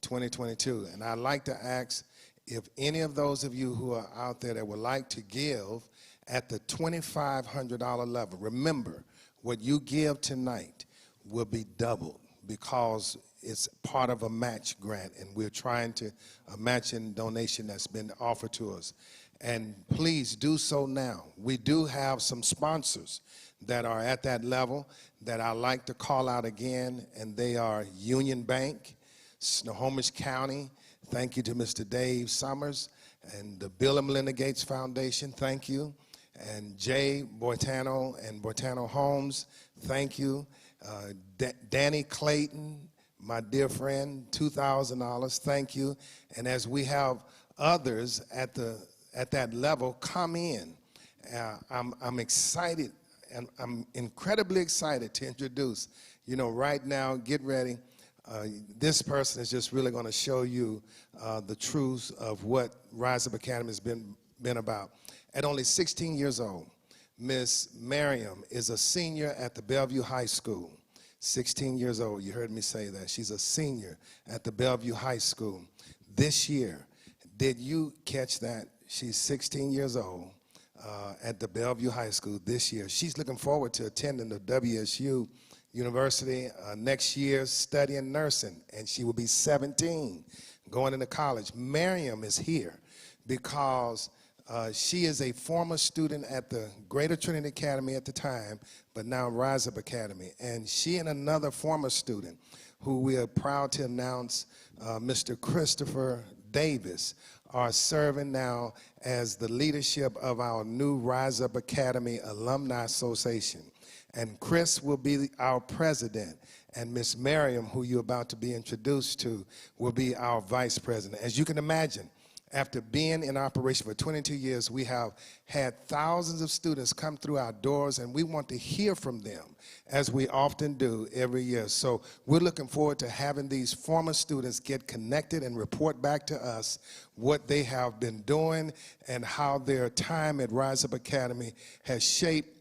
2022. And I'd like to ask if any of those of you who are out there that would like to give at the $2,500 level, remember, what you give tonight will be doubled because it's part of a match grant, and we're trying to a matching donation that's been offered to us. And please do so now. We do have some sponsors that are at that level that I like to call out again, and they are Union Bank, Snohomish County. Thank you to Mr. Dave Summers and the Bill and Melinda Gates Foundation. Thank you. And Jay Bortano and Bortano Homes. Thank you. Danny Clayton, my dear friend, $2,000. Thank you. And as we have others at that level come in, I'm excited, and I'm incredibly excited to introduce, right now, get ready. This person is just really going to show you the truth of what Rise Up Academy has been about. At only 16 years old, Miss Miriam is a senior at the Bellevue High School. 16 years old, you heard me say that. She's a senior at the Bellevue High School. This year, did you catch that? She's 16 years old at the Bellevue High School this year. She's looking forward to attending the WSU University next year, studying nursing, and she will be 17, going into college. Miriam is here because she is a former student at the Greater Trinity Academy at the time, but now Rise Up Academy. And she and another former student, who we are proud to announce, Mr. Christopher Davis, are serving now as the leadership of our new Rise Up Academy Alumni Association. And Chris will be our president, and Miss Miriam, who you're about to be introduced to, will be our vice president. As you can imagine, After being in operation for 22 years, we have had thousands of students come through our doors, and we want to hear from them, as we often do every year. So we're looking forward to having these former students get connected and report back to us what they have been doing and how their time at Rise Up Academy has shaped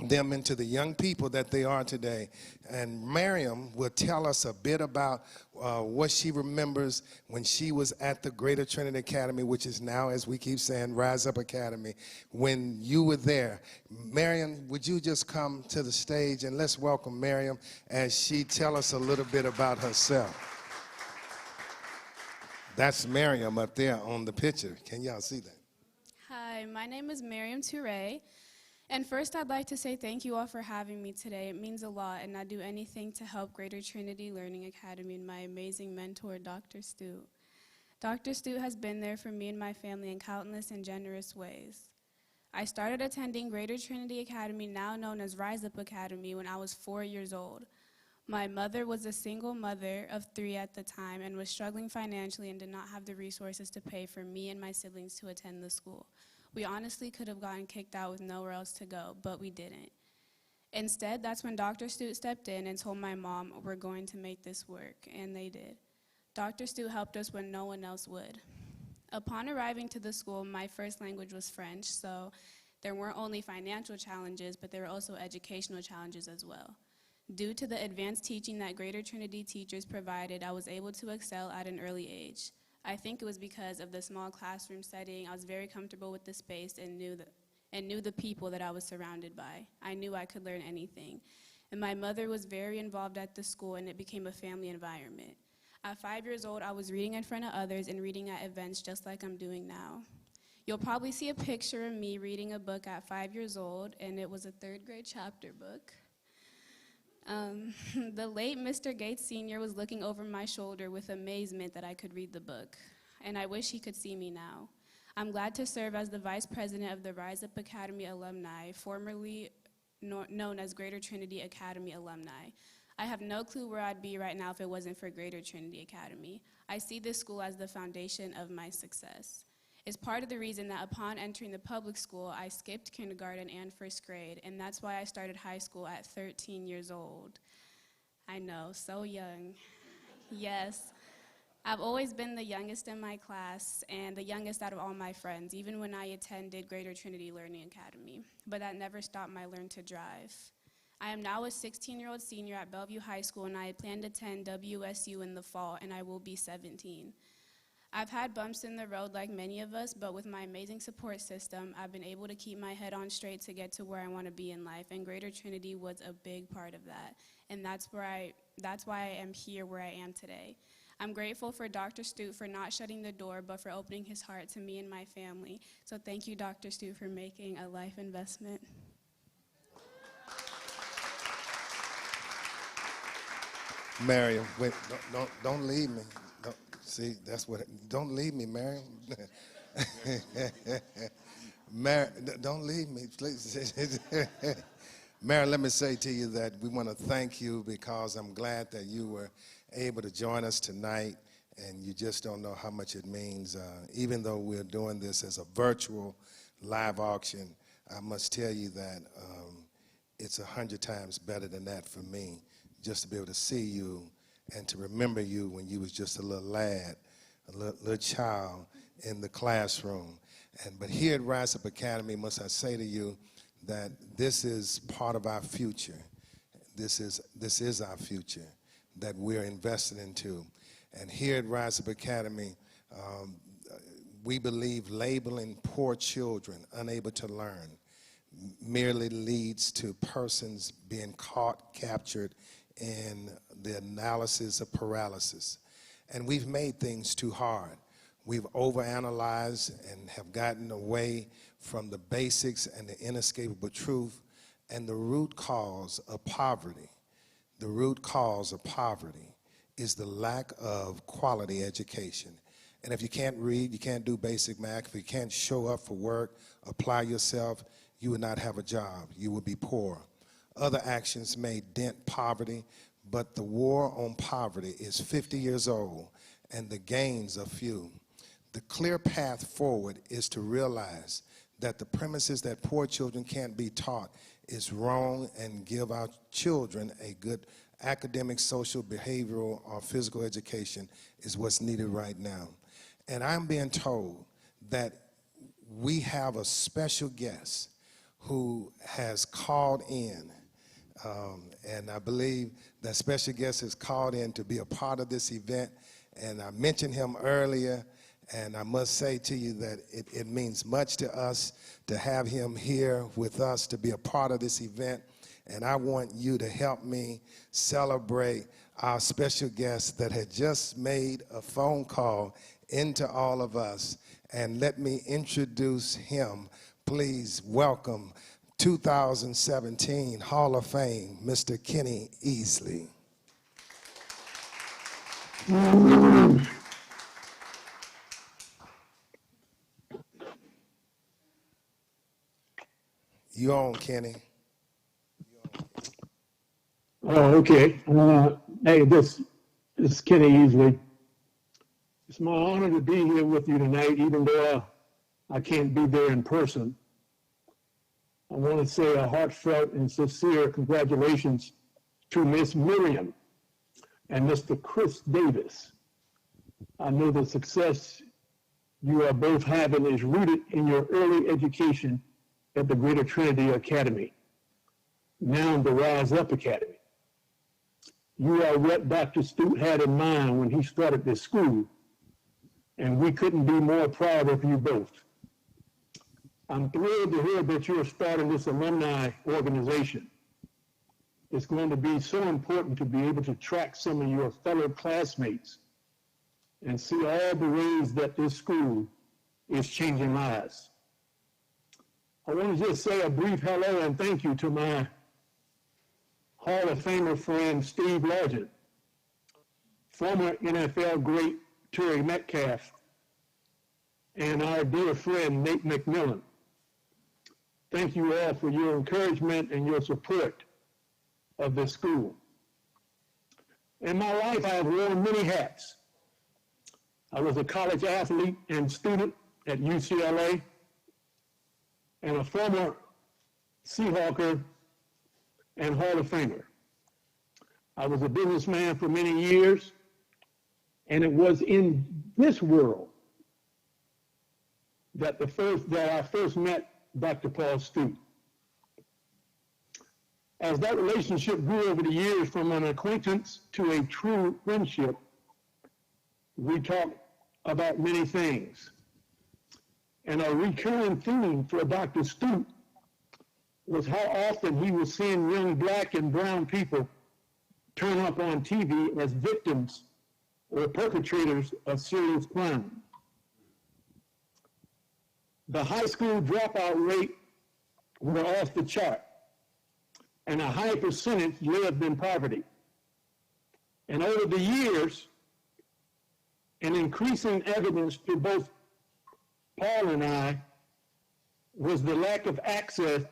them into the young people that they are today. And Miriam will tell us a bit about what she remembers when she was at the Greater Trinity Academy, which is now, as we keep saying, Rise Up Academy, when you were there. Miriam, would you just come to the stage, and let's welcome Miriam as she tell us a little bit about herself. That's Miriam up there on the picture. Can y'all see that? Hi, my name is Miriam Touré. And first, I'd like to say thank you all for having me today. It means a lot, and I'd do anything to help Greater Trinity Learning Academy and my amazing mentor, Dr. Stute. Dr. Stute has been there for me and my family in countless and generous ways. I started attending Greater Trinity Academy, now known as Rise Up Academy, when I was 4 years old. My mother was a single mother of 3 at the time and was struggling financially and did not have the resources to pay for me and my siblings to attend the school. We honestly could have gotten kicked out with nowhere else to go, but we didn't. Instead, that's when Dr. Stute stepped in and told my mom, we're going to make this work, and they did. Dr. Stute helped us when no one else would. Upon arriving to the school, my first language was French, so there weren't only financial challenges, but there were also educational challenges as well. Due to the advanced teaching that Greater Trinity teachers provided, I was able to excel at an early age. I think it was because of the small classroom setting. I was very comfortable with the space and knew the people that I was surrounded by. I knew I could learn anything. And my mother was very involved at the school, and it became a family environment. At 5 years old, I was reading in front of others and reading at events just like I'm doing now. You'll probably see a picture of me reading a book at 5 years old, and it was a 3rd grade chapter book. The late Mr. Gates Sr. was looking over my shoulder with amazement that I could read the book, and I wish he could see me now. I'm glad to serve as the Vice President of the Rise Up Academy alumni, formerly known as Greater Trinity Academy alumni. I have no clue where I'd be right now if it wasn't for Greater Trinity Academy. I see this school as the foundation of my success. It's part of the reason that upon entering the public school, I skipped kindergarten and 1st grade, and that's why I started high school at 13 years old. I know, so young. Yes, I've always been the youngest in my class and the youngest out of all my friends, even when I attended Greater Trinity Learning Academy, but that never stopped my learn to drive. I am now a 16-year-old senior at Bellevue High School, and I plan to attend WSU in the fall, and I will be 17. I've had bumps in the road like many of us, but with my amazing support system, I've been able to keep my head on straight to get to where I want to be in life, and Greater Trinity was a big part of that, and that's why I am here where I am today. I'm grateful for Dr. Stute for not shutting the door, but for opening his heart to me and my family. So thank you, Dr. Stute, for making a life investment. Miriam, wait, don't leave me. See, that's what, don't leave me, Miriam. Don't leave me, please. Mary, let me say to you that we want to thank you because I'm glad that you were able to join us tonight, and you just don't know how much it means. Even though we're doing this as a virtual live auction, I must tell you that it's 100 times better than that for me, just to be able to see you and to remember you when you was just a little lad, a little child in the classroom. But here at Rise Up Academy, must I say to you that this is part of our future. This is our future that we're invested into. And here at Rise Up Academy, we believe labeling poor children unable to learn merely leads to persons being caught, captured in the analysis of paralysis. And we've made things too hard. We've overanalyzed and have gotten away from the basics and the inescapable truth and the root cause of poverty. The root cause of poverty is the lack of quality education. And if you can't read, you can't do basic math, if you can't show up for work, apply yourself, you would not have a job. You would be poor. Other actions may dent poverty, but the war on poverty is 50 years old, and the gains are few. The clear path forward is to realize that the premises that poor children can't be taught is wrong, and give our children a good academic, social, behavioral, or physical education is what's needed right now. And I'm being told that we have a special guest who has called in, and I believe that special guest has called in to be a part of this event, and I mentioned him earlier, and I must say to you that it means much to us to have him here with us to be a part of this event, and I want you to help me celebrate our special guest that had just made a phone call into all of us, and let me introduce him. Please welcome 2017 Hall of Fame, Mr. Kenny Easley. You on, Kenny? Oh, okay. Hey, this is Kenny Easley. It's my honor to be here with you tonight, even though I can't be there in person. I want to say a heartfelt and sincere congratulations to Miss Miriam and Mr. Chris Davis. I know the success you are both having is rooted in your early education at the Greater Trinity Academy, now the Rise Up Academy. You are what Dr. Stute had in mind when he started this school, and we couldn't be more proud of you both. I'm thrilled to hear that you are starting this alumni organization. It's going to be so important to be able to track some of your fellow classmates and see all the ways that this school is changing lives. I want to just say a brief hello and thank you to my Hall of Famer friend, Steve Largent, former NFL great Terry Metcalf, and our dear friend, Nate McMillan. Thank you all for your encouragement and your support of this school. In my life, I have worn many hats. I was a college athlete and student at UCLA, and a former Seahawker and Hall of Famer. I was a businessman for many years, and it was in this world that I first met Dr. Paul Stute. As that relationship grew over the years from an acquaintance to a true friendship, we talked about many things. And a recurring theme for Dr. Stute was how often he was seeing young black and brown people turn up on TV as victims or perpetrators of serious crime. The high school dropout rate were off the chart, and a high percentage lived in poverty. And over the years, an increasing evidence to both Paul and I was the lack of access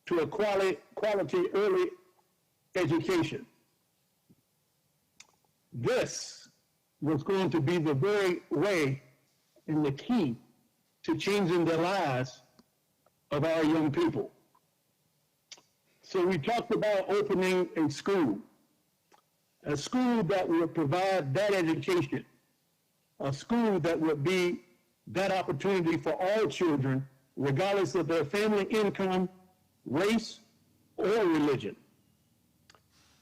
to a quality early education. This was going to be the very way and the key to changing the lives of our young people. So we talked about opening a school that would provide that education, a school that would be that opportunity for all children, regardless of their family income, race, or religion.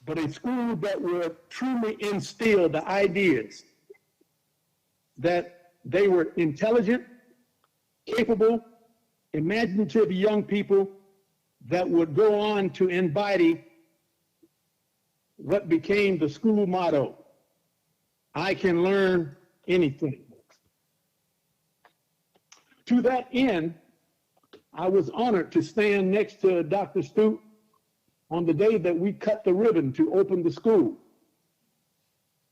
But a school that would truly instill the ideas that they were intelligent, capable, imaginative young people that would go on to embody what became the school motto, I can learn anything. To that end, I was honored to stand next to Dr. Stute on the day that we cut the ribbon to open the school.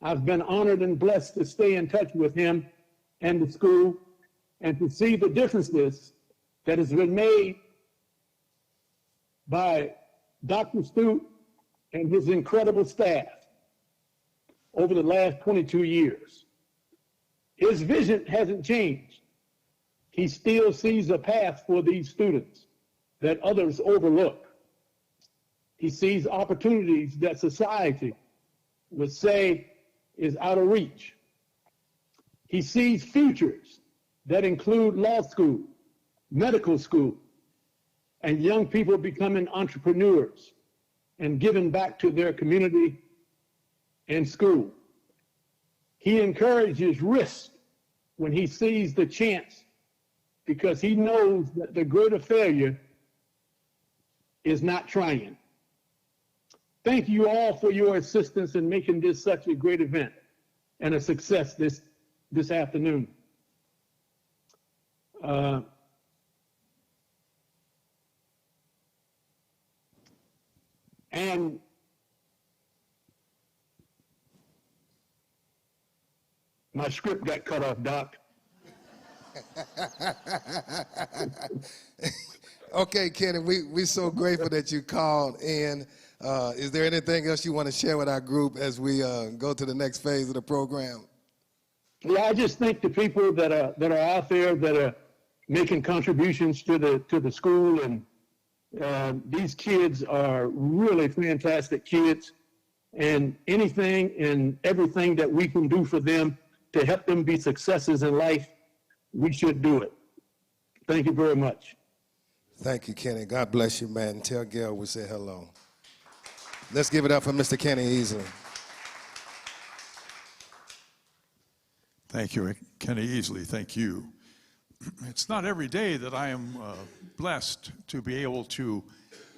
I've been honored and blessed to stay in touch with him and the school and to see the differences that has been made by Dr. Stute and his incredible staff over the last 22 years. His vision hasn't changed. He still sees a path for these students that others overlook. He sees opportunities that society would say is out of reach. He sees futures that include law school, medical school, and young people becoming entrepreneurs and giving back to their community and school. He encourages risk when he sees the chance, because he knows that the greater failure is not trying. Thank you all for your assistance in making this such a great event and a success this afternoon. And my script got cut off, Doc. Okay, Kenny, we're so grateful that you called in. Is there anything else you want to share with our group as we go to the next phase of the program? Yeah, I just think the people that are out there that are making contributions to the school, and these kids are really fantastic kids, and anything and everything that we can do for them to help them be successes in life, we should do it. Thank you very much. Thank you, Kenny. God bless you, man. Tell Gail we say hello. Let's give it up for Mr. Kenny Easley. Thank you, Kenny Easley. Thank you. It's not every day that I am blessed to be able to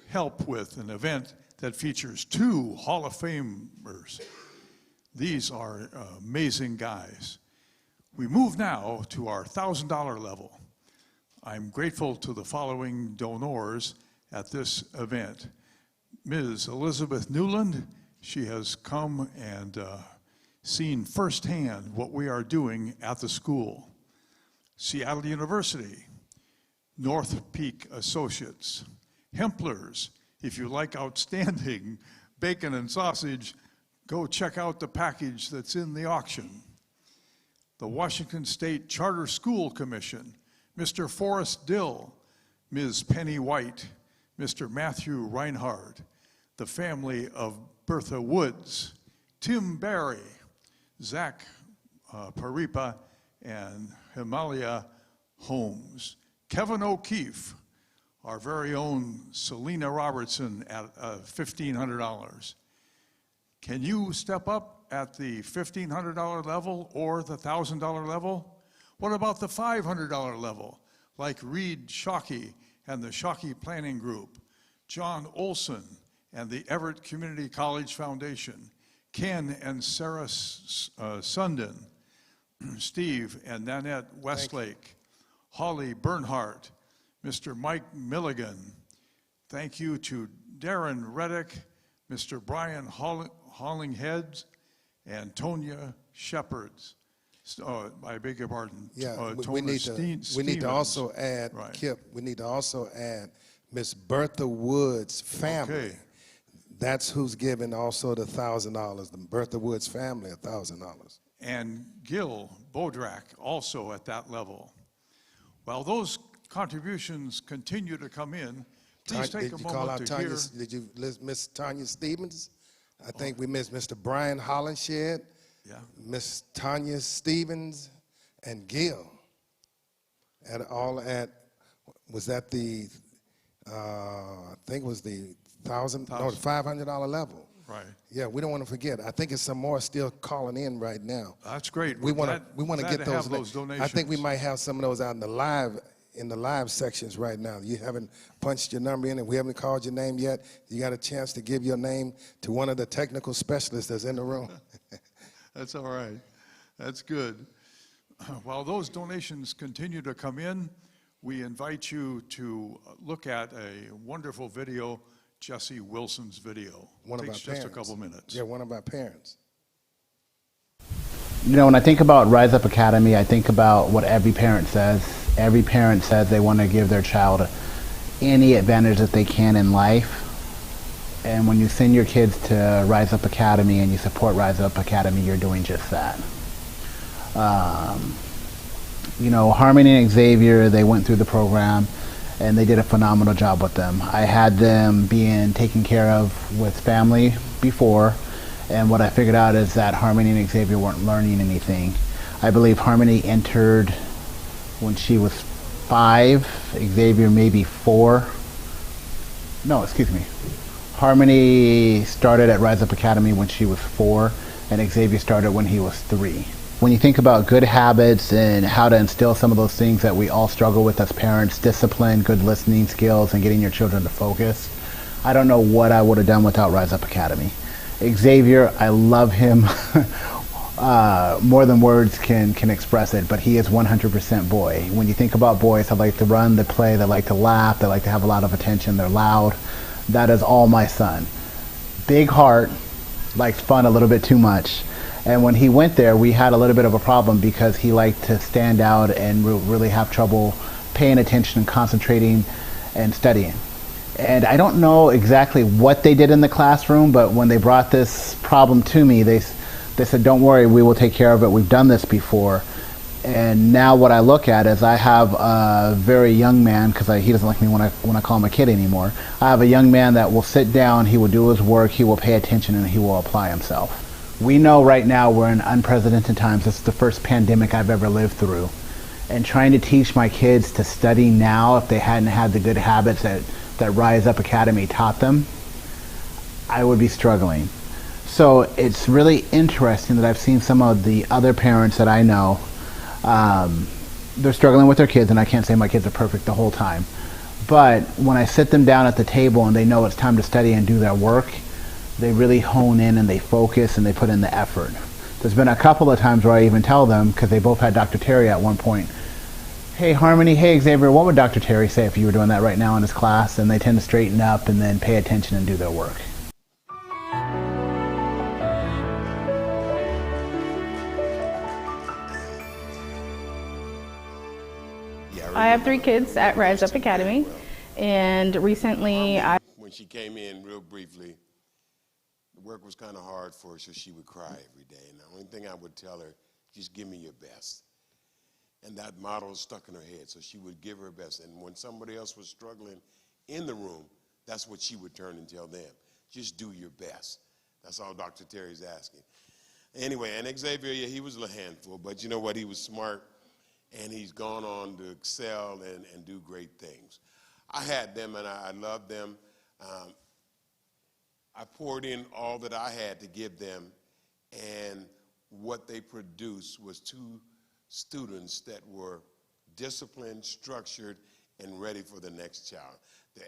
help with an event that features 2 Hall of Famers. These are amazing guys. We move now to our $1,000 level. I'm grateful to the following donors at this event. Ms. Elizabeth Newland, she has come and seen firsthand what we are doing at the school. Seattle University, North Peak Associates, Hemplers. If you like outstanding bacon and sausage, go check out the package that's in the auction. The Washington State Charter School Commission, Mr. Forrest Dill, Ms. Penny White, Mr. Matthew Reinhardt, the family of Bertha Woods, Tim Barry, Zach Paripa, and Himalaya Holmes. Kevin O'Keefe, our very own Selena Robertson at $1,500. Can you step up at the $1,500 level or the $1,000 level? What about the $500 level, like Reed Shockey and the Shockey Planning Group, John Olson and the Everett Community College Foundation, Ken and Sarah Sundin, Steve and Nanette Westlake, Holly Bernhardt, Mr. Mike Milligan. Thank you to Darren Reddick, Mr. Brian Hollinghead, and Tonya Shepherds. I beg your pardon. Yeah, we need to also add, right. Kip, we need to also add Miss Bertha Woods' family. Okay. That's who's giving also the $1,000, the Bertha Woods family $1,000. And Gil Bodrak also at that level. While those contributions continue to come in, please take a moment to hear. Did you miss Tanya Stevens? I think we missed Mr. Brian Hollenshed, yeah, Miss Tanya Stevens, and Gil. Was that the, I think it was the $500 level. Right. Yeah, we don't want to forget. I think it's some more still calling in right now. That's great. We want to get those donations. I think we might have some of those out in the live sections right now. You haven't punched your number in and we haven't called your name yet. You got a chance to give your name to one of the technical specialists that's in the room. That's all right. That's good. While those donations continue to come in, we invite you to look at a wonderful video, Jesse Wilson's video. Takes just a couple minutes. Yeah, one of our parents. You know, when I think about Rise Up Academy, I think about what every parent says. Every parent says they want to give their child any advantage that they can in life. And when you send your kids to Rise Up Academy and you support Rise Up Academy, you're doing just that. You know, Harmony and Xavier, they went through the program and they did a phenomenal job with them. I had them being taken care of with family before, and what I figured out is that Harmony and Xavier weren't learning anything. I believe Harmony entered when she was 5, Xavier maybe 4. No, excuse me. Harmony started at Rise Up Academy when she was 4, and Xavier started when he was 3. When you think about good habits and how to instill some of those things that we all struggle with as parents, discipline, good listening skills, and getting your children to focus, I don't know what I would have done without Rise Up Academy. Xavier, I love him more than words can express it, but he is 100% boy. When you think about boys, they like to run, they play, they like to laugh, they like to have a lot of attention, they're loud. That is all my son. Big heart, likes fun a little bit too much. And when he went there, we had a little bit of a problem because he liked to stand out and really have trouble paying attention and concentrating and studying. And I don't know exactly what they did in the classroom, but when they brought this problem to me, they said, don't worry, we will take care of it. We've done this before. And now what I look at is I have a very young man, because he doesn't like me when I call him a kid anymore. I have a young man that will sit down, he will do his work, he will pay attention, and he will apply himself. We know right now we're in unprecedented times. This is the first pandemic I've ever lived through. And trying to teach my kids to study now, if they hadn't had the good habits that Rise Up Academy taught them, I would be struggling. So it's really interesting that I've seen some of the other parents that I know, they're struggling with their kids, and I can't say my kids are perfect the whole time. But when I sit them down at the table and they know it's time to study and do their work, they really hone in and they focus and they put in the effort. There's been a couple of times where I even tell them, because they both had Dr. Terry at one point, hey Harmony, hey Xavier, what would Dr. Terry say if you were doing that right now in his class? And they tend to straighten up and then pay attention and do their work. I have 3 kids at Rise Up Academy, and recently When she came in real briefly, the work was kind of hard for her, so she would cry every day. And the only thing I would tell her, just give me your best. And that motto stuck in her head, so she would give her best. And when somebody else was struggling in the room, that's what she would turn and tell them. Just do your best. That's all Dr. Terry's asking. Anyway, and Xavier, yeah, he was a handful, but you know what? He was smart, and he's gone on to excel and do great things. I had them, and I loved them. I poured in all that I had to give them, and what they produced was 2 students that were disciplined, structured, and ready for the next child. They're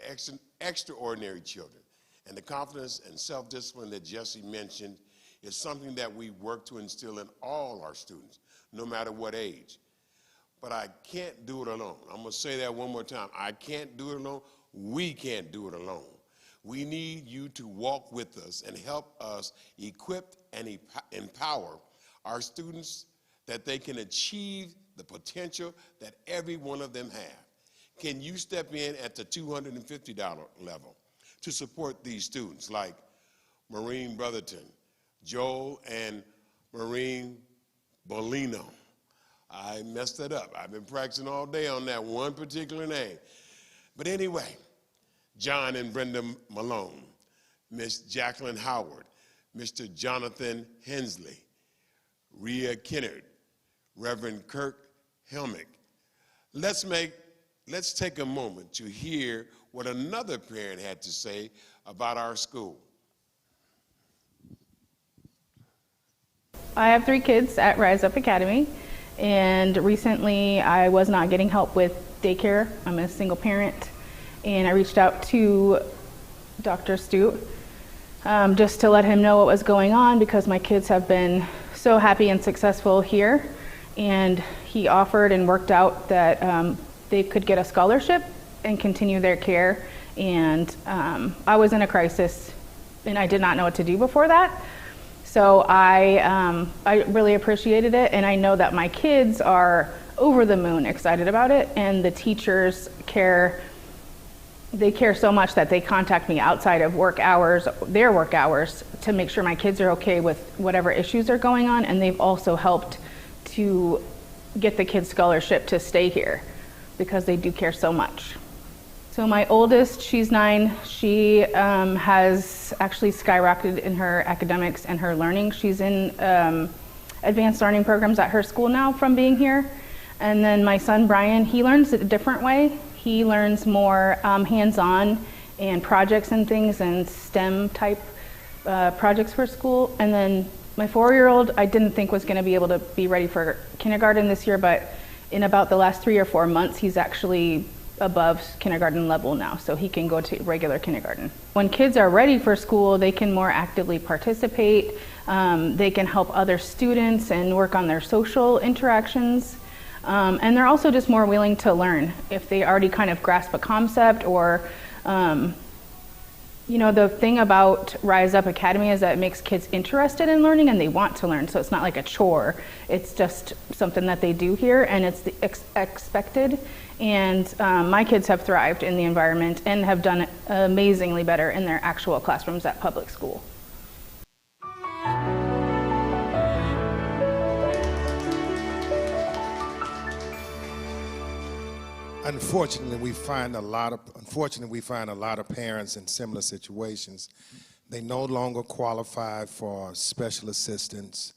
extraordinary children. And the confidence and self-discipline that Jesse mentioned is something that we work to instill in all our students, no matter what age. But I can't do it alone. I'm going to say that one more time. I can't do it alone. We can't do it alone. We need you to walk with us and help us equip and empower our students that they can achieve the potential that every one of them have. Can you step in at the $250 level to support these students like Maureen Brotherton, Joel and Maureen Bolino? I messed it up. I've been practicing all day on that one particular name. But anyway, John and Brenda Malone, Miss Jacqueline Howard, Mr. Jonathan Hensley, Rhea Kennard, Reverend Kirk Helmick. Let's take a moment to hear what another parent had to say about our school. I have 3 kids at Rise Up Academy, and recently I was not getting help with daycare. I'm a single parent, and I reached out to Dr. Stute just to let him know what was going on, because my kids have been so happy and successful here, and he offered and worked out that they could get a scholarship and continue their care. And I was in a crisis, and I did not know what to do before that. So I really appreciated it, and I know that my kids are over the moon excited about it, and the teachers care. They care so much that they contact me outside of work hours, their work hours, to make sure my kids are okay with whatever issues are going on, and they've also helped to get the kids scholarship to stay here because they do care so much. So my oldest, she's 9, she has actually skyrocketed in her academics and her learning. She's in advanced learning programs at her school now from being here. And then my son Brian, he learns it a different way. He learns more hands-on and projects and things and STEM type projects for school. And then my 4-year-old, I didn't think was going to be able to be ready for kindergarten this year, but in about the last 3 or 4 months, he's actually above kindergarten level now, so he can go to regular kindergarten. When kids are ready for school, they can more actively participate. They can help other students and work on their social interactions. And they're also just more willing to learn if they already kind of grasp a concept or you know, the thing about Rise Up Academy is that it makes kids interested in learning and they want to learn. So it's not like a chore. It's just something that they do here and it's expected. And my kids have thrived in the environment and have done amazingly better in their actual classrooms at public school. Unfortunately, we find a lot of parents in similar situations. They no longer qualify for special assistance.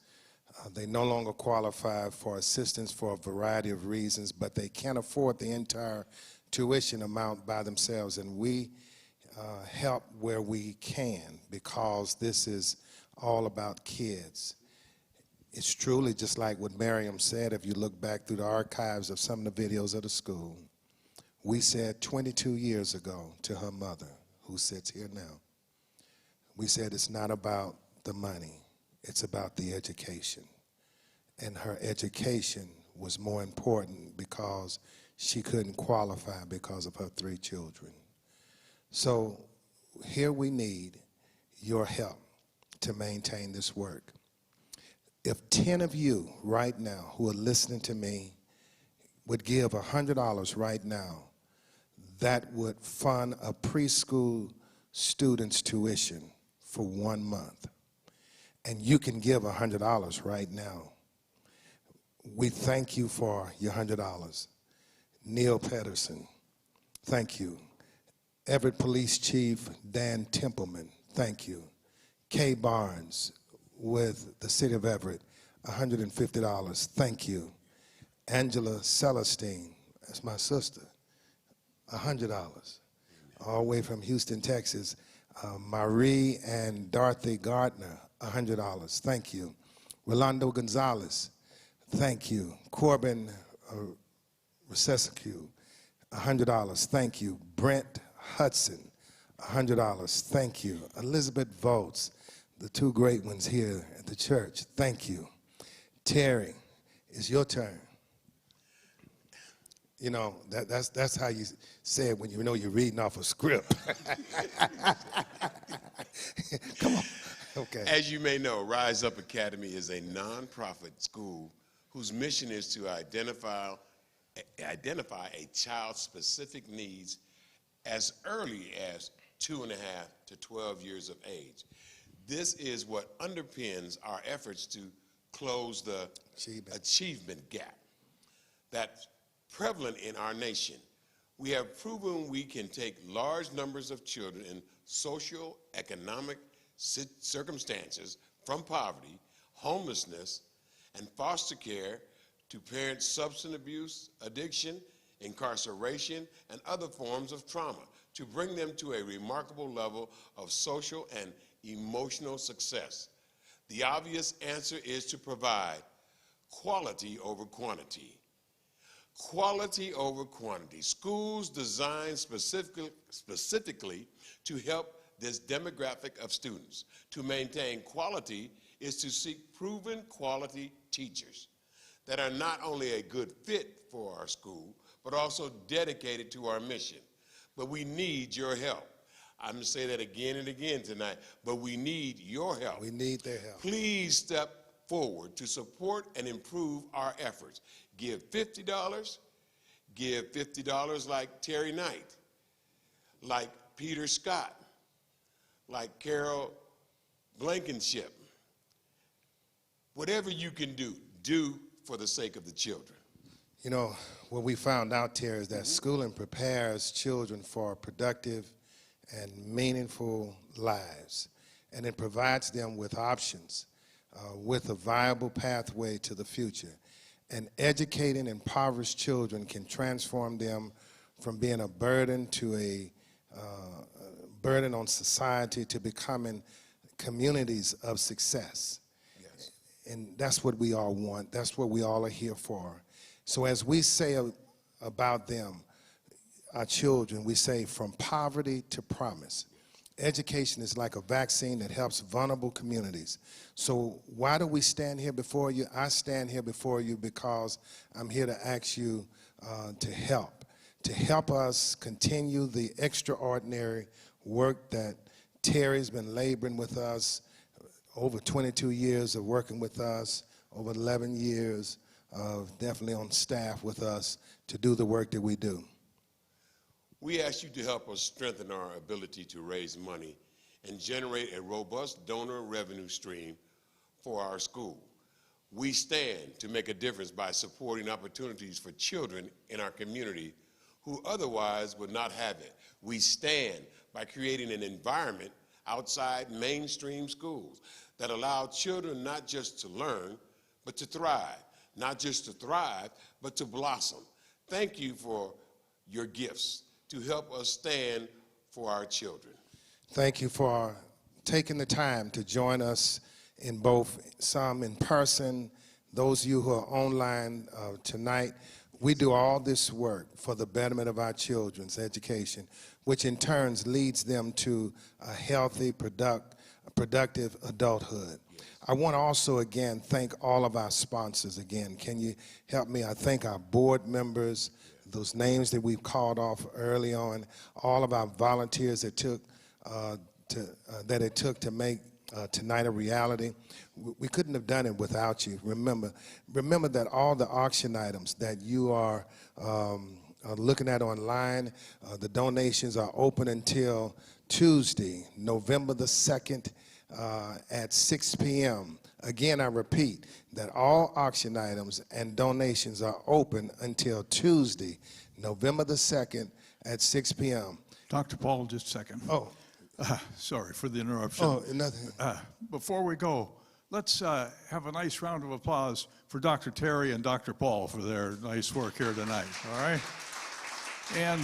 They no longer qualify for assistance for a variety of reasons, but they can't afford the entire tuition amount by themselves. And we help where we can because this is all about kids. It's truly just like what Miriam said. If you look back through the archives of some of the videos of the school, we said 22 years ago to her mother, who sits here now, we said it's not about the money, it's about the education. And her education was more important because she couldn't qualify because of her 3 children. So here we need your help to maintain this work. If 10 of you right now who are listening to me would give $100 right now, that would fund a preschool student's tuition for 1 month. And you can give $100 right now. We thank you for your $100. Neil Pedersen, thank you. Everett Police Chief Dan Templeman, thank you. Kay Barnes with the City of Everett, $150, thank you. Angela Celestine, that's my sister, $100, all the way from Houston, Texas. Marie and Dorothy Gardner, $100, thank you. Rolando Gonzalez, thank you. Corbin Recescu, $100, thank you. Brent Hudson, $100, thank you. Elizabeth Volts, the 2 great ones here at the church, thank you. Terry, it's your turn. You know, that's how you say it when you know you're reading off a script. Come on. Okay. As you may know, Rise Up Academy is a nonprofit school whose mission is to identify a child's specific needs as early as 2.5 to 12 years of age. This is what underpins our efforts to close the achievement gap that's prevalent in our nation. We have proven we can take large numbers of children in social, economic circumstances from poverty, homelessness, and foster care to parent substance abuse, addiction, incarceration, and other forms of trauma to bring them to a remarkable level of social and emotional success. The obvious answer is to provide quality over quantity. Quality over quantity. Schools designed specifically to help this demographic of students. To maintain quality is to seek proven quality teachers that are not only a good fit for our school, but also dedicated to our mission. But we need your help. I'm going to say that again and again tonight, but we need your help. We need their help. Please step forward to support and improve our efforts. Give $50, give $50 like Terry Knight, like Peter Scott, like Carol Blankenship. Whatever you can do, do for the sake of the children? You know, what we found out here is that schooling prepares children for productive and meaningful lives, and it provides them with options, with a viable pathway to the future. And educating impoverished children can transform them from being a burden to a burden on society to becoming communities of success. Yes. And that's what we all want. That's what we all are here for. So as we say about them, our children, we say from poverty to promise. Education is like a vaccine that helps vulnerable communities. So why do we stand here before you? I stand here before you because I'm here to ask you to help us continue the extraordinary work that Terry's been laboring with us, over 22 years of working with us, over 11 years of definitely on staff with us to do the work that we do. We ask you to help us strengthen our ability to raise money and generate a robust donor revenue stream for our school. We stand to make a difference by supporting opportunities for children in our community who otherwise would not have it. We stand by creating an environment outside mainstream schools that allow children not just to learn, but to thrive. Not just to thrive, but to blossom. Thank you for your gifts to help us stand for our children. Thank you for taking the time to join us in both, some in person, those of you who are online tonight. We do all this work for the betterment of our children's education, which in turn leads them to a healthy, productive adulthood. I want to also, again, thank all of our sponsors again. Can you help me? I thank our board members, those names that we've called off early on, all of our volunteers that it took to make tonight a reality. We couldn't have done it without you. Remember that all the auction items that you are looking at online, the donations are open until Tuesday, November the 2nd, at 6 p.m. Again, I repeat that all auction items and donations are open until Tuesday, November the 2nd at 6 p.m. Dr. Paul, just a second. Oh. Sorry for the interruption. Oh, nothing. Before we go, let's have a nice round of applause for Dr. Terry and Dr. Paul for their nice work here tonight, all right? And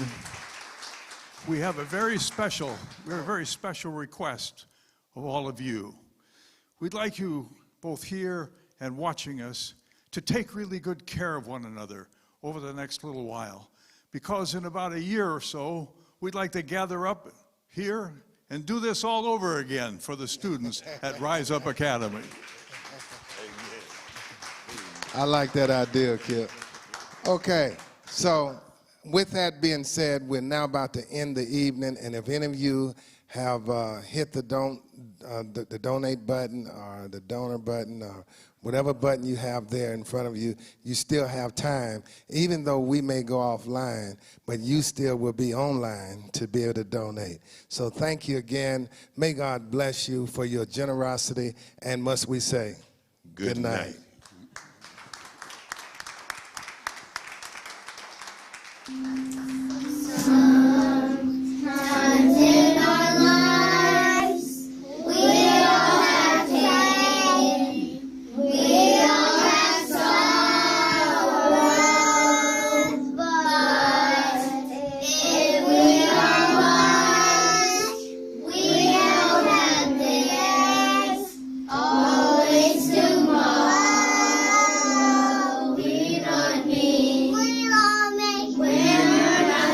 we have a very special request of all of you. We'd like you, both here and watching us, to take really good care of one another over the next little while, because in about a year or so, we'd like to gather up here and do this all over again for the students at Rise Up Academy. I like that idea, Kip. Okay, so with that being said, we're now about to end the evening, and if any of you have hit the donate button or the donor button or whatever button you have there in front of you, you still have time, even though we may go offline, but you still will be online to be able to donate. So thank you again. May God bless you for your generosity, and must we say, good night. Sometimes in our lives, we all have pain, we all have sorrow, but if we are wise, we all have this, always tomorrow. We don't need, we're not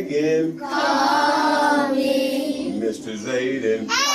Megan. Call me. Mr. Zayden.